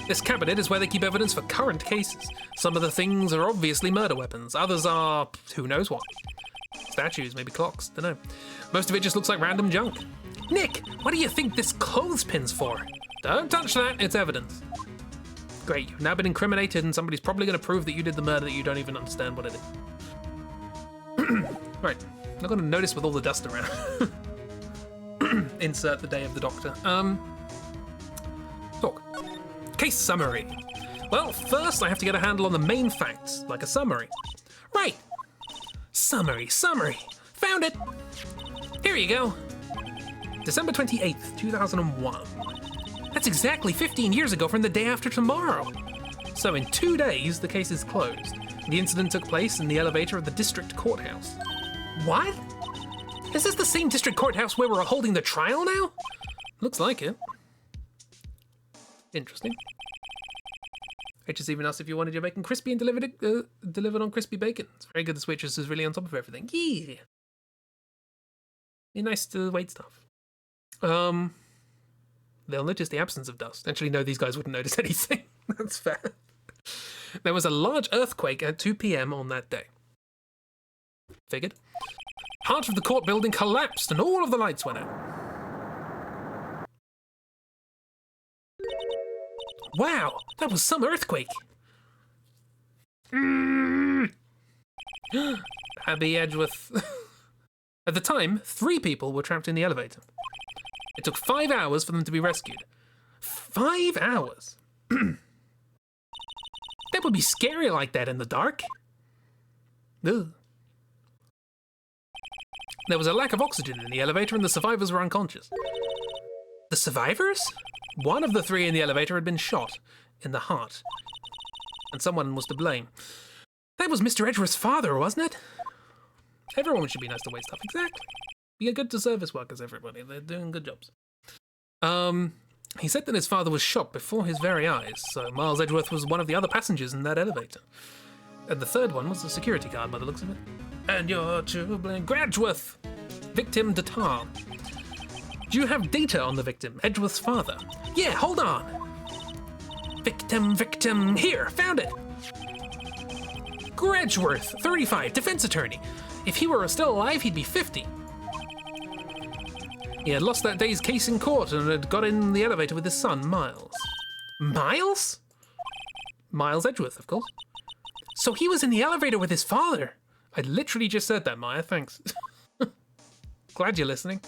This cabinet is where they keep evidence for current cases. Some of the things are obviously murder weapons. Others are who knows what. Statues, maybe clocks, dunno. Most of it just looks like random junk. Nick, what do you think this clothespin's for? Don't touch that, it's evidence. Great, you've now been incriminated and somebody's probably going to prove that you did the murder that you don't even understand what it is. Right, I'm not going to notice with all the dust around. Insert the day of the doctor. Talk. Case summary. Well, first I have to get a handle on the main facts, like a summary. Right. Summary. Found it. Here you go. December 28th, 2001. That's exactly 15 years ago from the day after tomorrow. So in 2 days, the case is closed. The incident took place in the elevator of the district courthouse. What? Is this the same district courthouse where we're holding the trial now? Looks like it. Interesting. Waitress even asked if you wanted your bacon crispy and delivered on crispy bacon. It's very good. This waitress is really on top of everything. Yeah. Be nice to wait staff. They'll notice the absence of dust. Actually, no, these guys wouldn't notice anything. That's fair. There was a large earthquake at 2 p.m. on that day. Figured. Part of the court building collapsed and all of the lights went out. Wow, that was some earthquake. Abby Edgeworth. At the time, 3 people were trapped in the elevator. It took 5 hours for them to be rescued. 5 hours? That would be scary like that in the dark. Ugh. There was a lack of oxygen in the elevator and the survivors were unconscious. The survivors? One of the 3 in the elevator had been shot in the heart. And someone was to blame. That was Mr. Edgeworth's father, wasn't it? Everyone should be nice to wait stuff. Exactly. Be good to service workers, everybody. They're doing good jobs. He said that his father was shot before his very eyes, so Miles Edgeworth was one of the other passengers in that elevator. And the third one was the security guard, by the looks of it. And you're to blame. Gradgeworth! Victim Datar. Do you have data on the victim, Edgeworth's father? Yeah, hold on. Victim. Here, found it. Edgar Edgeworth, 35, defense attorney. If he were still alive, he'd be 50. He had lost that day's case in court and had got in the elevator with his son, Miles. Miles? Miles Edgeworth, of course. So he was in the elevator with his father. I literally just said that, Maya, thanks. Glad you're listening.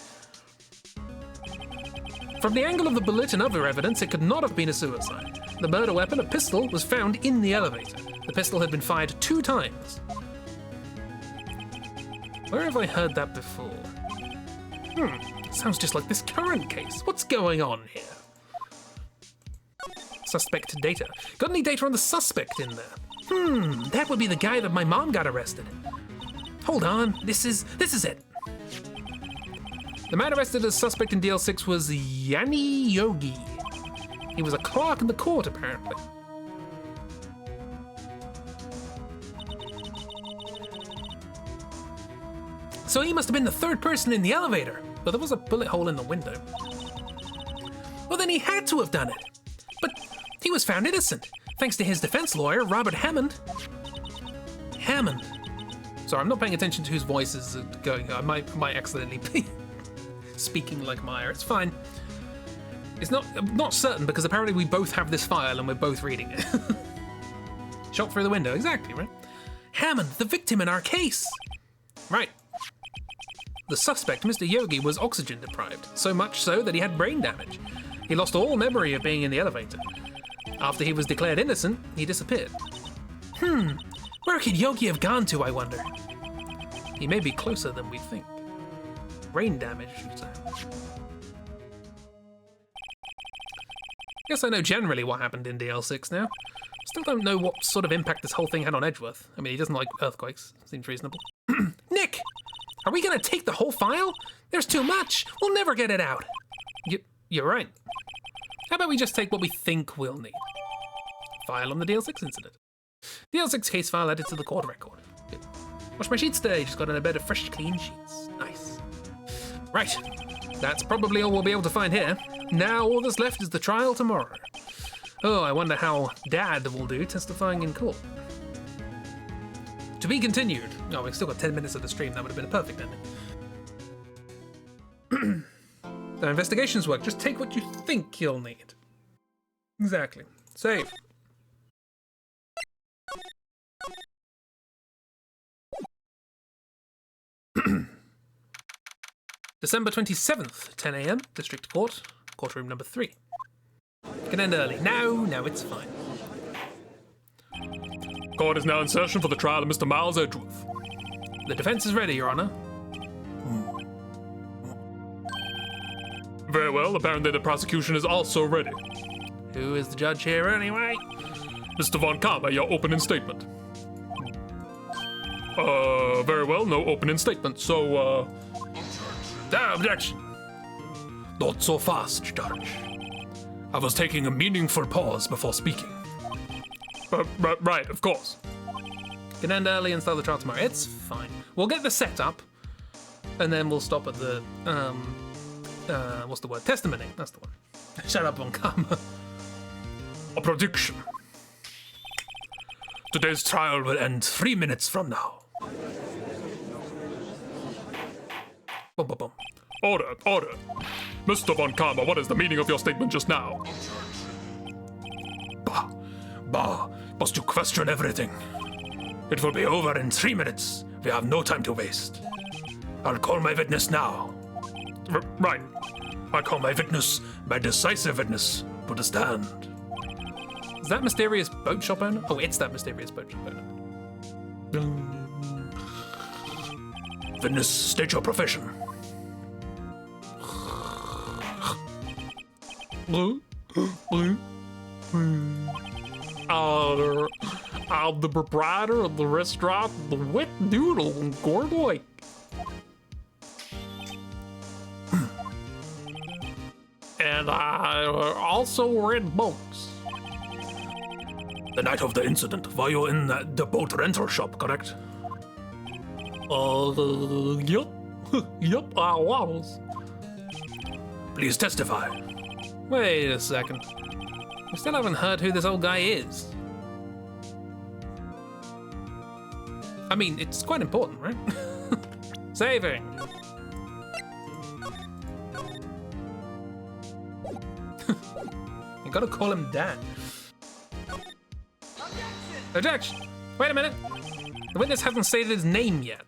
From the angle of the bullet and other evidence, it could not have been a suicide. The murder weapon, a pistol, was found in the elevator. The pistol had been fired 2 times. Where have I heard that before? Sounds just like this current case. What's going on here? Suspect data. Got any data on the suspect in there? That would be the guy that my mom got arrested. Hold on, this is it. The man arrested as suspect in DL6 was Yanni Yogi. He was a clerk in the court, apparently. So he must have been the 3rd person in the elevator, but there was a bullet hole in the window. Well, then he had to have done it. But he was found innocent, thanks to his defense lawyer, Robert Hammond. Hammond. Sorry, I'm not paying attention to whose voice is going. I might accidentally be speaking like Maya. It's fine. It's not certain because apparently we both have this file and we're both reading it. Shot through the window, exactly, right? Hammond, the victim in our case. Right. The suspect, Mr. Yogi, was oxygen deprived, so much so that he had brain damage. He lost all memory of being in the elevator. After he was declared innocent, he disappeared. Where could Yogi have gone to, I wonder? He may be closer than we think. Brain damage, you say. Guess I know generally what happened in DL6 now. Still don't know what sort of impact this whole thing had on Edgeworth. I mean, he doesn't like earthquakes. Seems reasonable. Nick! Are we gonna take the whole file? There's too much. We'll never get it out. You're right. How about we just take what we think we'll need? File on the DL6 incident. DL6 case file added to the court record. Yep. Wash my sheets today. Just got in a bed of fresh, clean sheets. Nice. Right. That's probably all we'll be able to find here. Now all that's left is the trial tomorrow. Oh, I wonder how Dad will do testifying in court. To be continued. Oh, we've still got 10 minutes of the stream. That would have been a perfect ending. The investigations work. Just take what you think you'll need. Exactly. Save. December 27th, 10 a.m. District Court, courtroom number 3. You can end early. No, it's fine. Court is now in session for the trial of Mr. Miles Edgeworth. The defense is ready, Your Honor. Very well, apparently the prosecution is also ready. Who is the judge here anyway? Mr. Von Kama, your opening statement. Very well, no opening statement, so, Objection. Not so fast, Judge. I was taking a meaningful pause before speaking. Right, of course. Can end early and start the trial tomorrow. It's fine. We'll get the setup, and then we'll stop at the, what's the word? Testimony. That's the one. Shut up, Von Kama. A prediction. Today's trial will end 3 minutes from now. Boom, boom, boom. Order. Mr. Von Kama, what is the meaning of your statement just now? Bah, must you question everything? It will be over in 3 minutes. We have no time to waste. I'll call my witness now. Right. I call my witness, my decisive witness, to the stand. Is that mysterious boat shop owner? Oh, it's that mysterious boat shop owner. Witness, state your profession. I'm the proprietor of the restaurant, The Wet Noodle in Gorn Lake. And I also rent boats. The night of the incident, were you in the boat rental shop, correct? Yep. Yep, I was. Please testify. Wait a second. We still haven't heard who this old guy is. I mean, it's quite important, right? Saving. You gotta call him Dad. Objection! Wait a minute. The witness hasn't stated his name yet.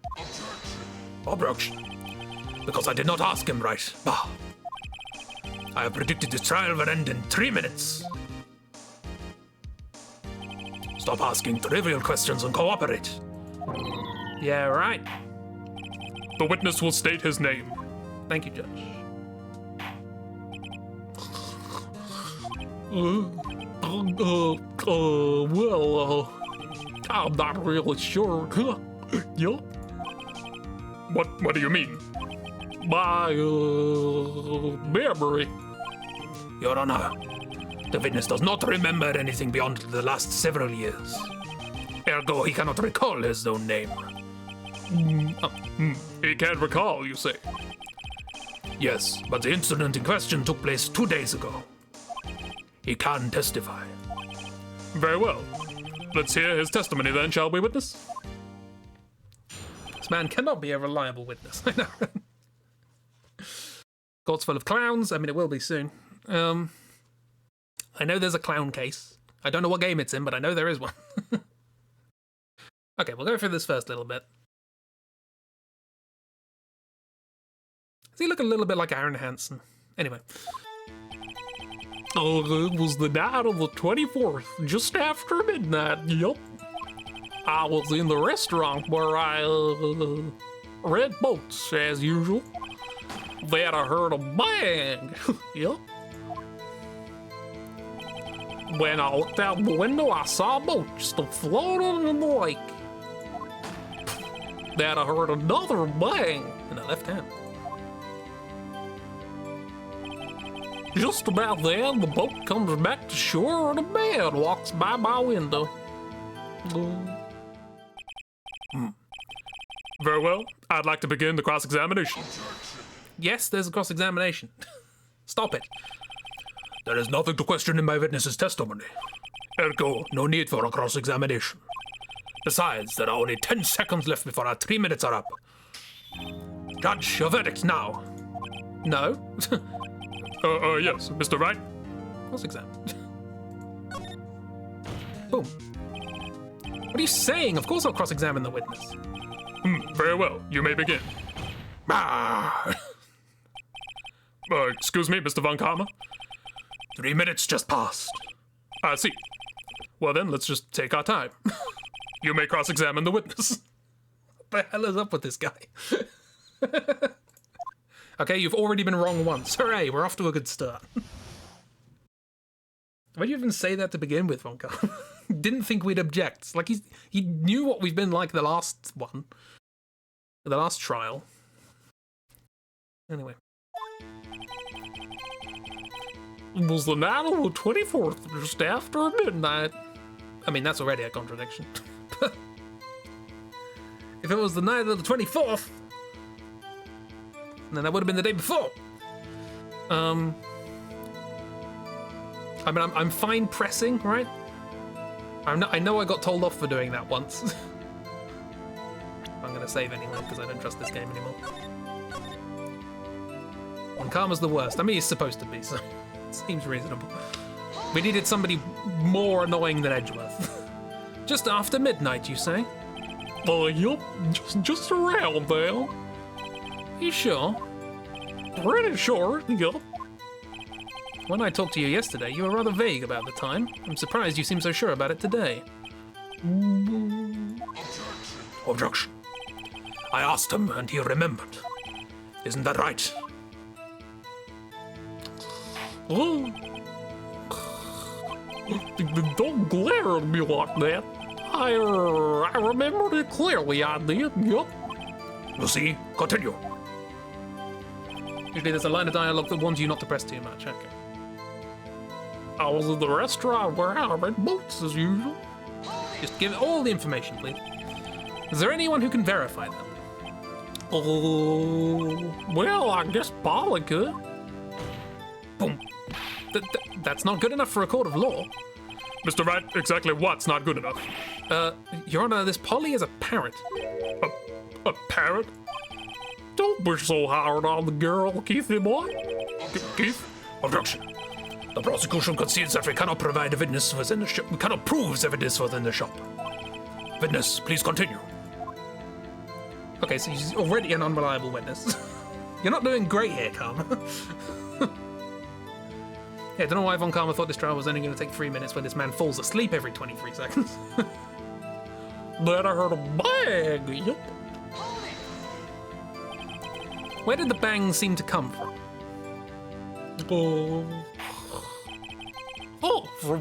Objection. Because I did not ask him right. Bah. I have predicted this trial will end in 3 minutes. Stop asking trivial questions and cooperate. Yeah, right. The witness will state his name. Thank you, Judge. Well, I'm not really sure. Yup. What do you mean? My, memory. Your Honor, the witness does not remember anything beyond the last several years. Ergo, he cannot recall his own name. He can't recall, you say? Yes, but the incident in question took place 2 days ago. He can testify. Very well. Let's hear his testimony then, shall we, witness? This man cannot be a reliable witness. I know. Court's full of clowns. I mean, it will be soon. I know there's a clown case. I don't know what game it's in, but I know there is one. Okay, we'll go through this first little bit. Does he look a little bit like Aaron Hansen? Anyway. Oh, it was the night of the 24th, just after midnight, yup. I was in the restaurant where I, read boats, as usual. Then I heard a bang, yup. When I looked out the window, I saw a boat just floating in the lake. Then I heard another bang In the left hand. Just about then, the boat comes back to shore and a man walks by my window. Very well. I'd like to begin the cross-examination. Yes, there's a cross-examination. Stop it. There is nothing to question in my witness's testimony. Ergo, no need for a cross-examination. Besides, there are only 10 seconds left before our 3 minutes are up. Judge, your verdict now. No. Yes, Mr. Wright. Cross-exam. Boom. What are you saying? Of course I'll cross-examine the witness. Very well. You may begin. Ah! Excuse me, Mr. Von Karma. 3 minutes just passed. I see. Well then, let's just take our time. You may cross-examine the witness. What the hell is up with this guy? Okay, you've already been wrong once. Hooray, we're off to a good start. Why'd you even say that to begin with, Von Karma? Didn't think we'd object. It's like he knew what we've been like the last one. The last trial. Anyway. It was the night of the 24th, just after midnight. I mean, that's already a contradiction. If it was the night of the 24th, then that would have been the day before. I mean, I'm fine pressing, right? I know I got told off for doing that once. I'm gonna save anyway, because I don't trust this game anymore. Von Karma's the worst. I mean, he's supposed to be, so it seems reasonable. We needed somebody more annoying than Edgeworth. Just after midnight, you say? Yup, just around there. You sure? Pretty sure, yup. When I talked to you yesterday, you were rather vague about the time. I'm surprised you seem so sure about it today. Objection. I asked him and he remembered. Isn't that right? Oh. Don't glare at me like that. I remembered it clearly, I did, yup. You see? Continue. Usually there's a line of dialogue that warns you not to press too much. Okay. I was in the restaurant where I read boats as usual. Just give all the information, please. Is there anyone who can verify them? Oh, well, I guess Polly could. Boom. That's not good enough for a court of law. Mr. Wright, exactly what's not good enough? Your Honor, this Polly is a parrot. A parrot? Don't be so hard on the girl, Keithy boy. Keith? Objection. The prosecution concedes that we cannot provide a witness within the shop. We cannot prove evidence within the shop. Witness, please continue. Okay, so she's already an unreliable witness. You're not doing great here, Karma. Yeah, I don't know why Von Karma thought this trial was only going to take 3 minutes when this man falls asleep every 23 seconds. Then I heard a bang. Yep. Where did the bang seem to come from?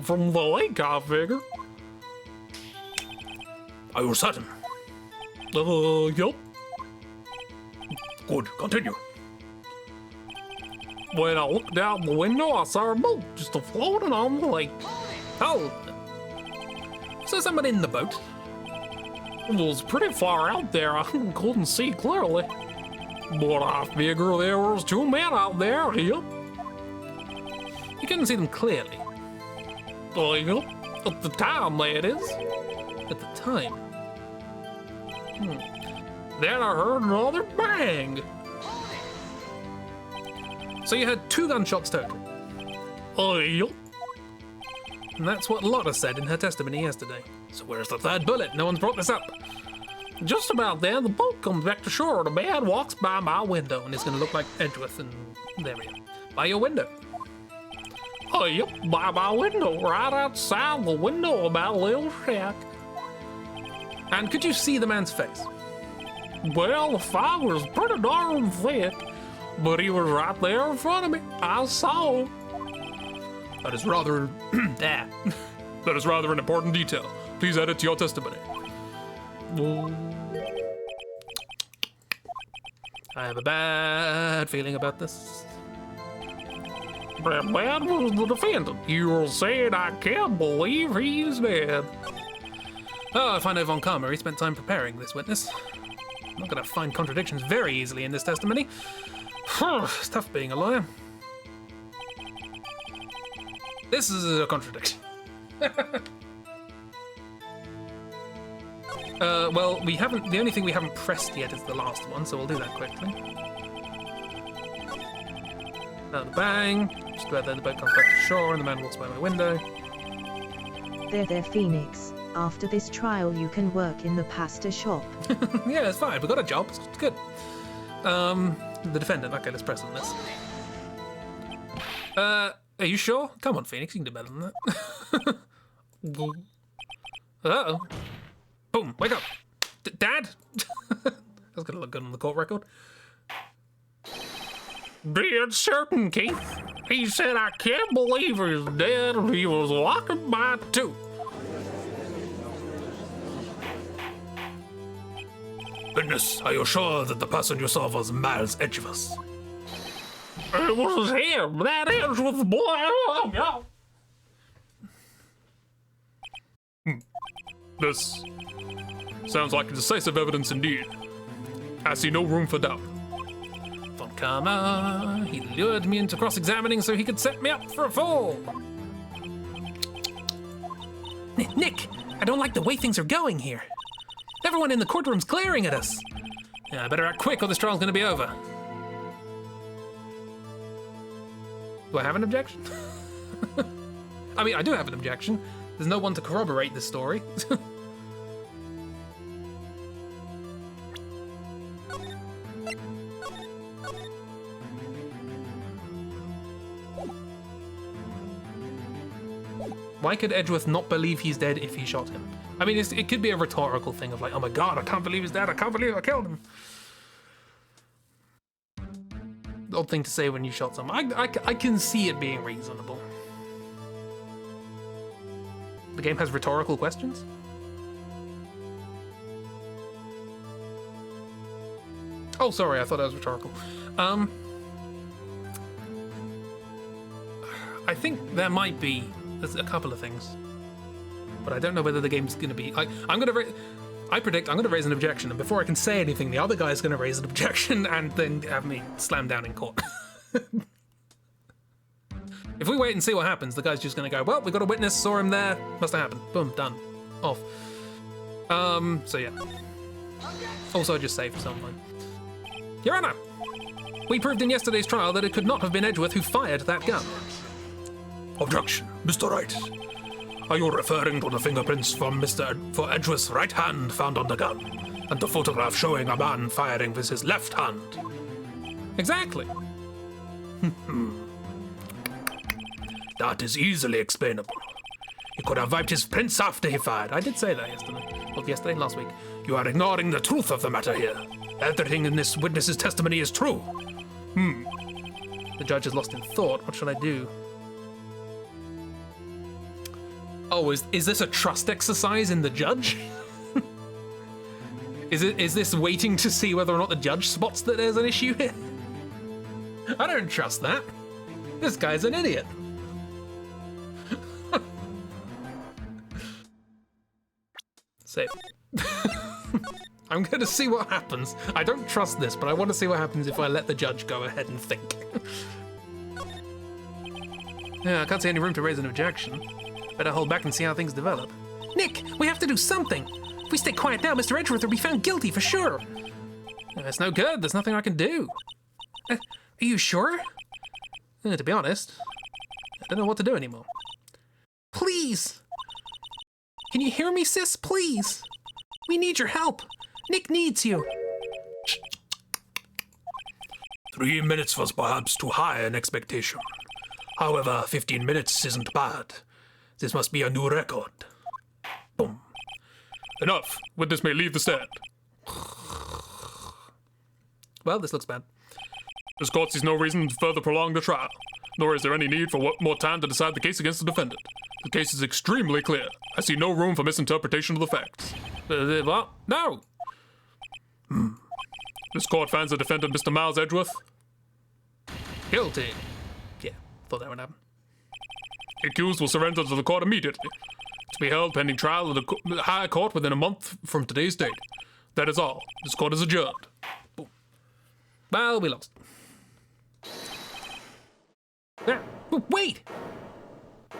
From the lake, I figure. Are you certain? Yep. Good, continue. When I looked out the window, I saw a boat just floating on the lake. Oh! So someone in the boat? It was pretty far out there. I couldn't see clearly. But I figure there was 2 men out there. Yep. You couldn't see them clearly. Yep. At the time, that is. At the time. Then I heard another bang. So you heard 2 gunshots total. Yep. And that's what Lotta said in her testimony yesterday. So where's the 3rd bullet? No one's brought this up. Just about then, the boat comes back to shore and a man walks by my window. And it's going to look like Edgeworth and there we go. By your window. Yep, by my window, right outside the window of my little shack. And could you see the man's face? Well, the fog was pretty darn thick, but he was right there in front of me. I saw him. That is rather... That is rather an important detail. Please add it to your testimony. I have a bad feeling about this. That man was the defendant. You were saying I can't believe he's dead. Oh, if I know Von Karma, he spent time preparing this witness. I'm not going to find contradictions very easily in this testimony. It's tough being a lawyer. This is a contradiction. Well, we haven't. The only thing we haven't pressed yet is the last one, so we'll do that quickly. Now the bang. Just about there, the boat comes back to shore, and the man walks by my window. There, Phoenix. After this trial, you can work in the pasta shop. Yeah, it's fine. We got a job. It's good. The defendant. Okay, let's press on this. Are you sure? Come on, Phoenix. You can do better than that. Uh-oh. Boom. Wake up. Dad? That's gonna look good on the court record. Being certain, Keith. He said I can't believe he's dead and he was walking by too. Witness, are you sure that the person you saw was Miles Edgeworth? It was him. That Edgeworth boy. Oh, no. This sounds like decisive evidence indeed. I see no room for doubt. Von Karma. He lured me into cross-examining so he could set me up for a fall. Nick, I don't like the way things are going here. Everyone in the courtroom's glaring at us. Yeah, I better act quick or this trial's gonna be over. Do I have an objection? I mean, I do have an objection. There's no one to corroborate this story. Why could Edgeworth not believe he's dead if he shot him? I mean, it could be a rhetorical thing of like, oh my god, I can't believe he's dead, I can't believe I killed him. Odd thing to say when you shot someone. I can see it being reasonable. The game has rhetorical questions? Oh, sorry, I thought that was rhetorical. I think there might be a couple of things, but I don't know whether the game's going to be. I predict I'm going to raise an objection, and before I can say anything, the other guy's going to raise an objection and then have me slammed down in court. If we wait and see what happens, the guy's just going to go, well, we got a witness, saw him there, must have happened. Boom, done. Off. So yeah. Also, I just saved, so I'm fine. Your Honor, we proved in yesterday's trial that it could not have been Edgeworth who fired that gun. Objection, Mr. Wright. Are you referring to the fingerprints from for Edgeworth's right hand found on the gun, and the photograph showing a man firing with his left hand? Exactly. That is easily explainable. He could have wiped his prints after he fired. I did say that yesterday. Well, yesterday, last week. You are ignoring the truth of the matter here. Everything in this witness's testimony is true. The judge is lost in thought. What should I do? Oh, is this a trust exercise in the judge? Is this waiting to see whether or not the judge spots that there's an issue here? I don't trust that. This guy's an idiot. Save. I'm going to see what happens. I don't trust this, but I want to see what happens if I let the judge go ahead and think. Yeah, I can't see any room to raise an objection. Better hold back and see how things develop. Nick, we have to do something. If we stay quiet now, Mr. Edgeworth will be found guilty for sure. It's no good. There's nothing I can do. Are you sure? To be honest, I don't know what to do anymore. Please. Can you hear me, sis? Please. We need your help. Nick needs you. 3 minutes was perhaps too high an expectation. However, 15 minutes isn't bad. This must be a new record. Boom. Enough. Witness may leave the stand. Well, this looks bad. This court sees no reason to further prolong the trial, nor is there any need for more time to decide the case against the defendant. The case is extremely clear. I see no room for misinterpretation of the facts. What? No. This court finds the defendant, Mr. Miles Edgeworth, Guilty. Yeah, thought that would happen. The accused will surrender to the court immediately, to be held pending trial in the higher court within a month from today's date. That is all. This court is adjourned. Boom. Well, we lost. Yeah. Wait!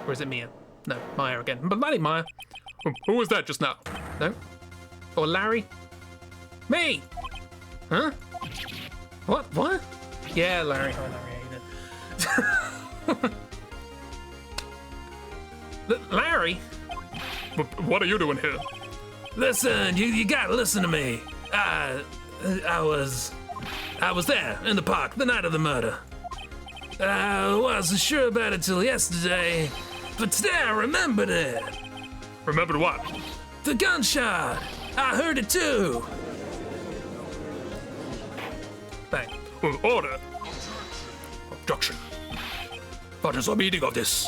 Or is it Mia? No, Maya again. But bloody Maya. Who was that just now? No? Or Larry? Me! Huh? What? What? Yeah, Larry. Hi, Larry. How you doing? Larry? What are you doing here? Listen, you gotta listen to me. I was there in the park the night of the murder. I wasn't sure about it till yesterday, but today I remembered it. Remembered what? The gunshot. I heard it too. Bang. Order. Objection. What is the meaning of this?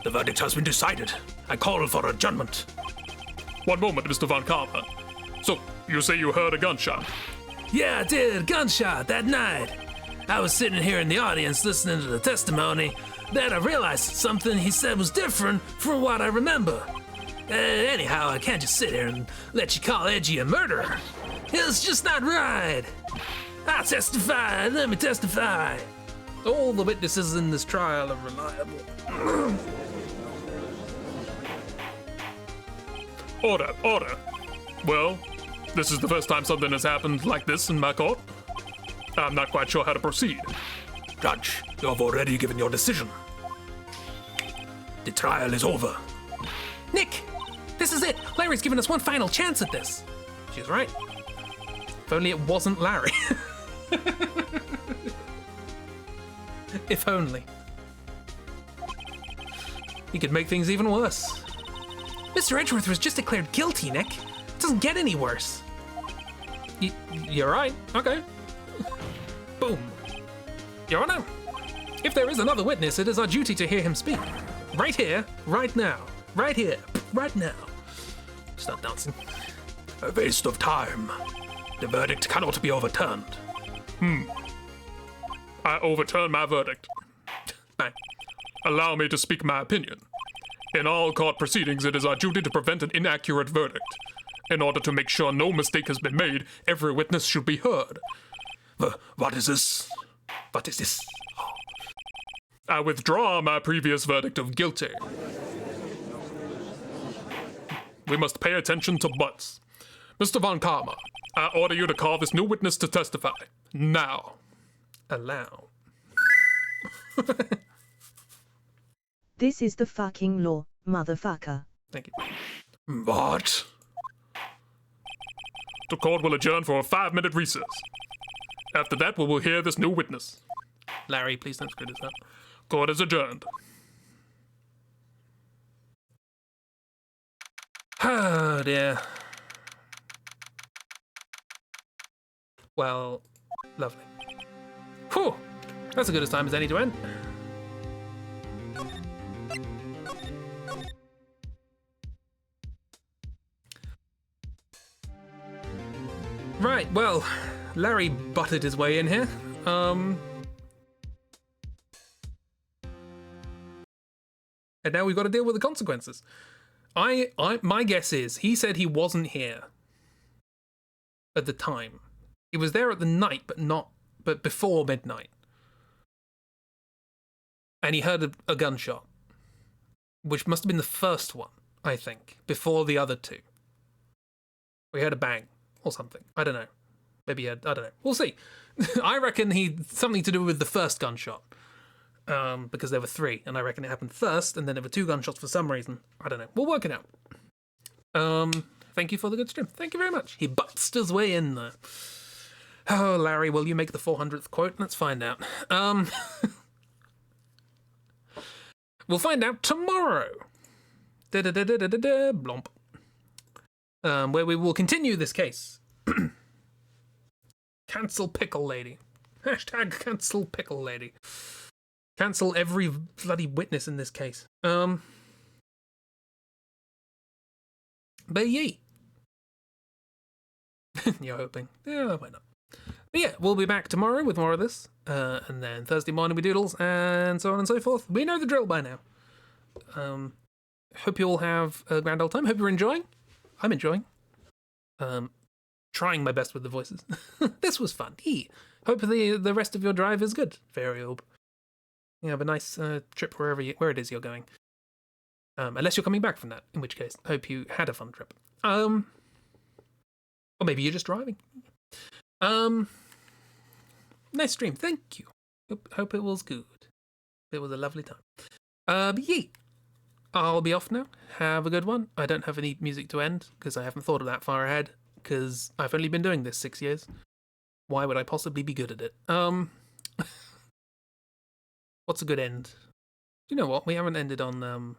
The verdict has been decided. I call for adjournment. One moment, Mr. Von Karma. So, you say you heard a gunshot? Yeah, I did. Gunshot that night. I was sitting here in the audience listening to the testimony. Then I realized something he said was different from what I remember. Anyhow, I can't just sit here and let you call Edgy a murderer. It's just not right. I'll testify. Let me testify. All the witnesses in this trial are reliable. Order. Well, this is the first time something has happened like this in my court. I'm not quite sure how to proceed. Judge, you have already given your decision. The trial is over. Nick! This is it! Larry's given us one final chance at this. She's right. If only it wasn't Larry. If only. He could make things even worse. Mr. Edgeworth was just declared guilty, Nick. It doesn't get any worse. You're right. Okay. Boom. Your Honor, if there is another witness, it is our duty to hear him speak. Right here, right now. Right here, right now. Start dancing. A waste of time. The verdict cannot be overturned. I overturn my verdict. Bang. Allow me to speak my opinion. In all court proceedings, it is our duty to prevent an inaccurate verdict. In order to make sure no mistake has been made, every witness should be heard. What is this? What is this? I withdraw my previous verdict of guilty. We must pay attention to butts. Mr. Von Karma, I order you to call this new witness to testify. Now. Allow. This is the fucking law, motherfucker. Thank you. What? The court will adjourn for a 5-minute recess. After that, we will hear this new witness. Larry, please don't screw this up. Court is adjourned. Oh dear. Well, lovely. Whew! That's as good a time as any to end. Right, well, Larry butted his way in here. And now we've got to deal with the consequences. My guess is he said he wasn't here at the time. He was there at the night, but before midnight. And he heard a gunshot, which must have been the first one, I think, before the other two. We heard a bang or something. I don't know. Maybe he had, I don't know. We'll see. I reckon something to do with the first gunshot. Because there were 3, and I reckon it happened first, and then there were 2 gunshots for some reason. I don't know. We'll work it out. Thank you for the good stream. Thank you very much. He butts his way in there. Oh, Larry, will you make the 400th quote? Let's find out. We'll find out tomorrow. Blomp. Where we will continue this case. Cancel pickle lady. Hashtag cancel pickle lady. Cancel every bloody witness in this case. But yay. You're hoping. Yeah, why not? But yeah, we'll be back tomorrow with more of this. And then Thursday morning we doodles, and so on and so forth. We know the drill by now. Hope you all have a grand old time. Hope you're enjoying. I'm enjoying. Trying my best with the voices. This was fun. Hope the rest of your drive is good. Very hope. You have a nice trip where it is you're going. Unless you're coming back from that, in which case, hope you had a fun trip. Or maybe you're just driving. Nice stream, thank you. Hope it was good. It was a lovely time. But yeah, I'll be off now. Have a good one. I don't have any music to end, because I haven't thought of that far ahead, because I've only been doing this 6 years. Why would I possibly be good at it? What's a good end? You know what? We haven't ended on, Well,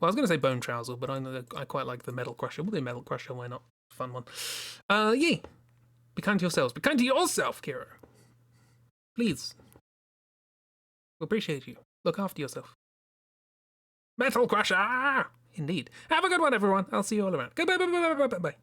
I was going to say Bone Trouser, but I quite like the Metal Crusher. We'll do Metal Crusher, why not? Fun one. Yeah. Be kind to yourselves. Be kind to yourself, Kira. Please. We appreciate you. Look after yourself. Metal Crusher! Indeed. Have a good one, everyone. I'll see you all around. Goodbye, bye, bye, bye, bye, bye.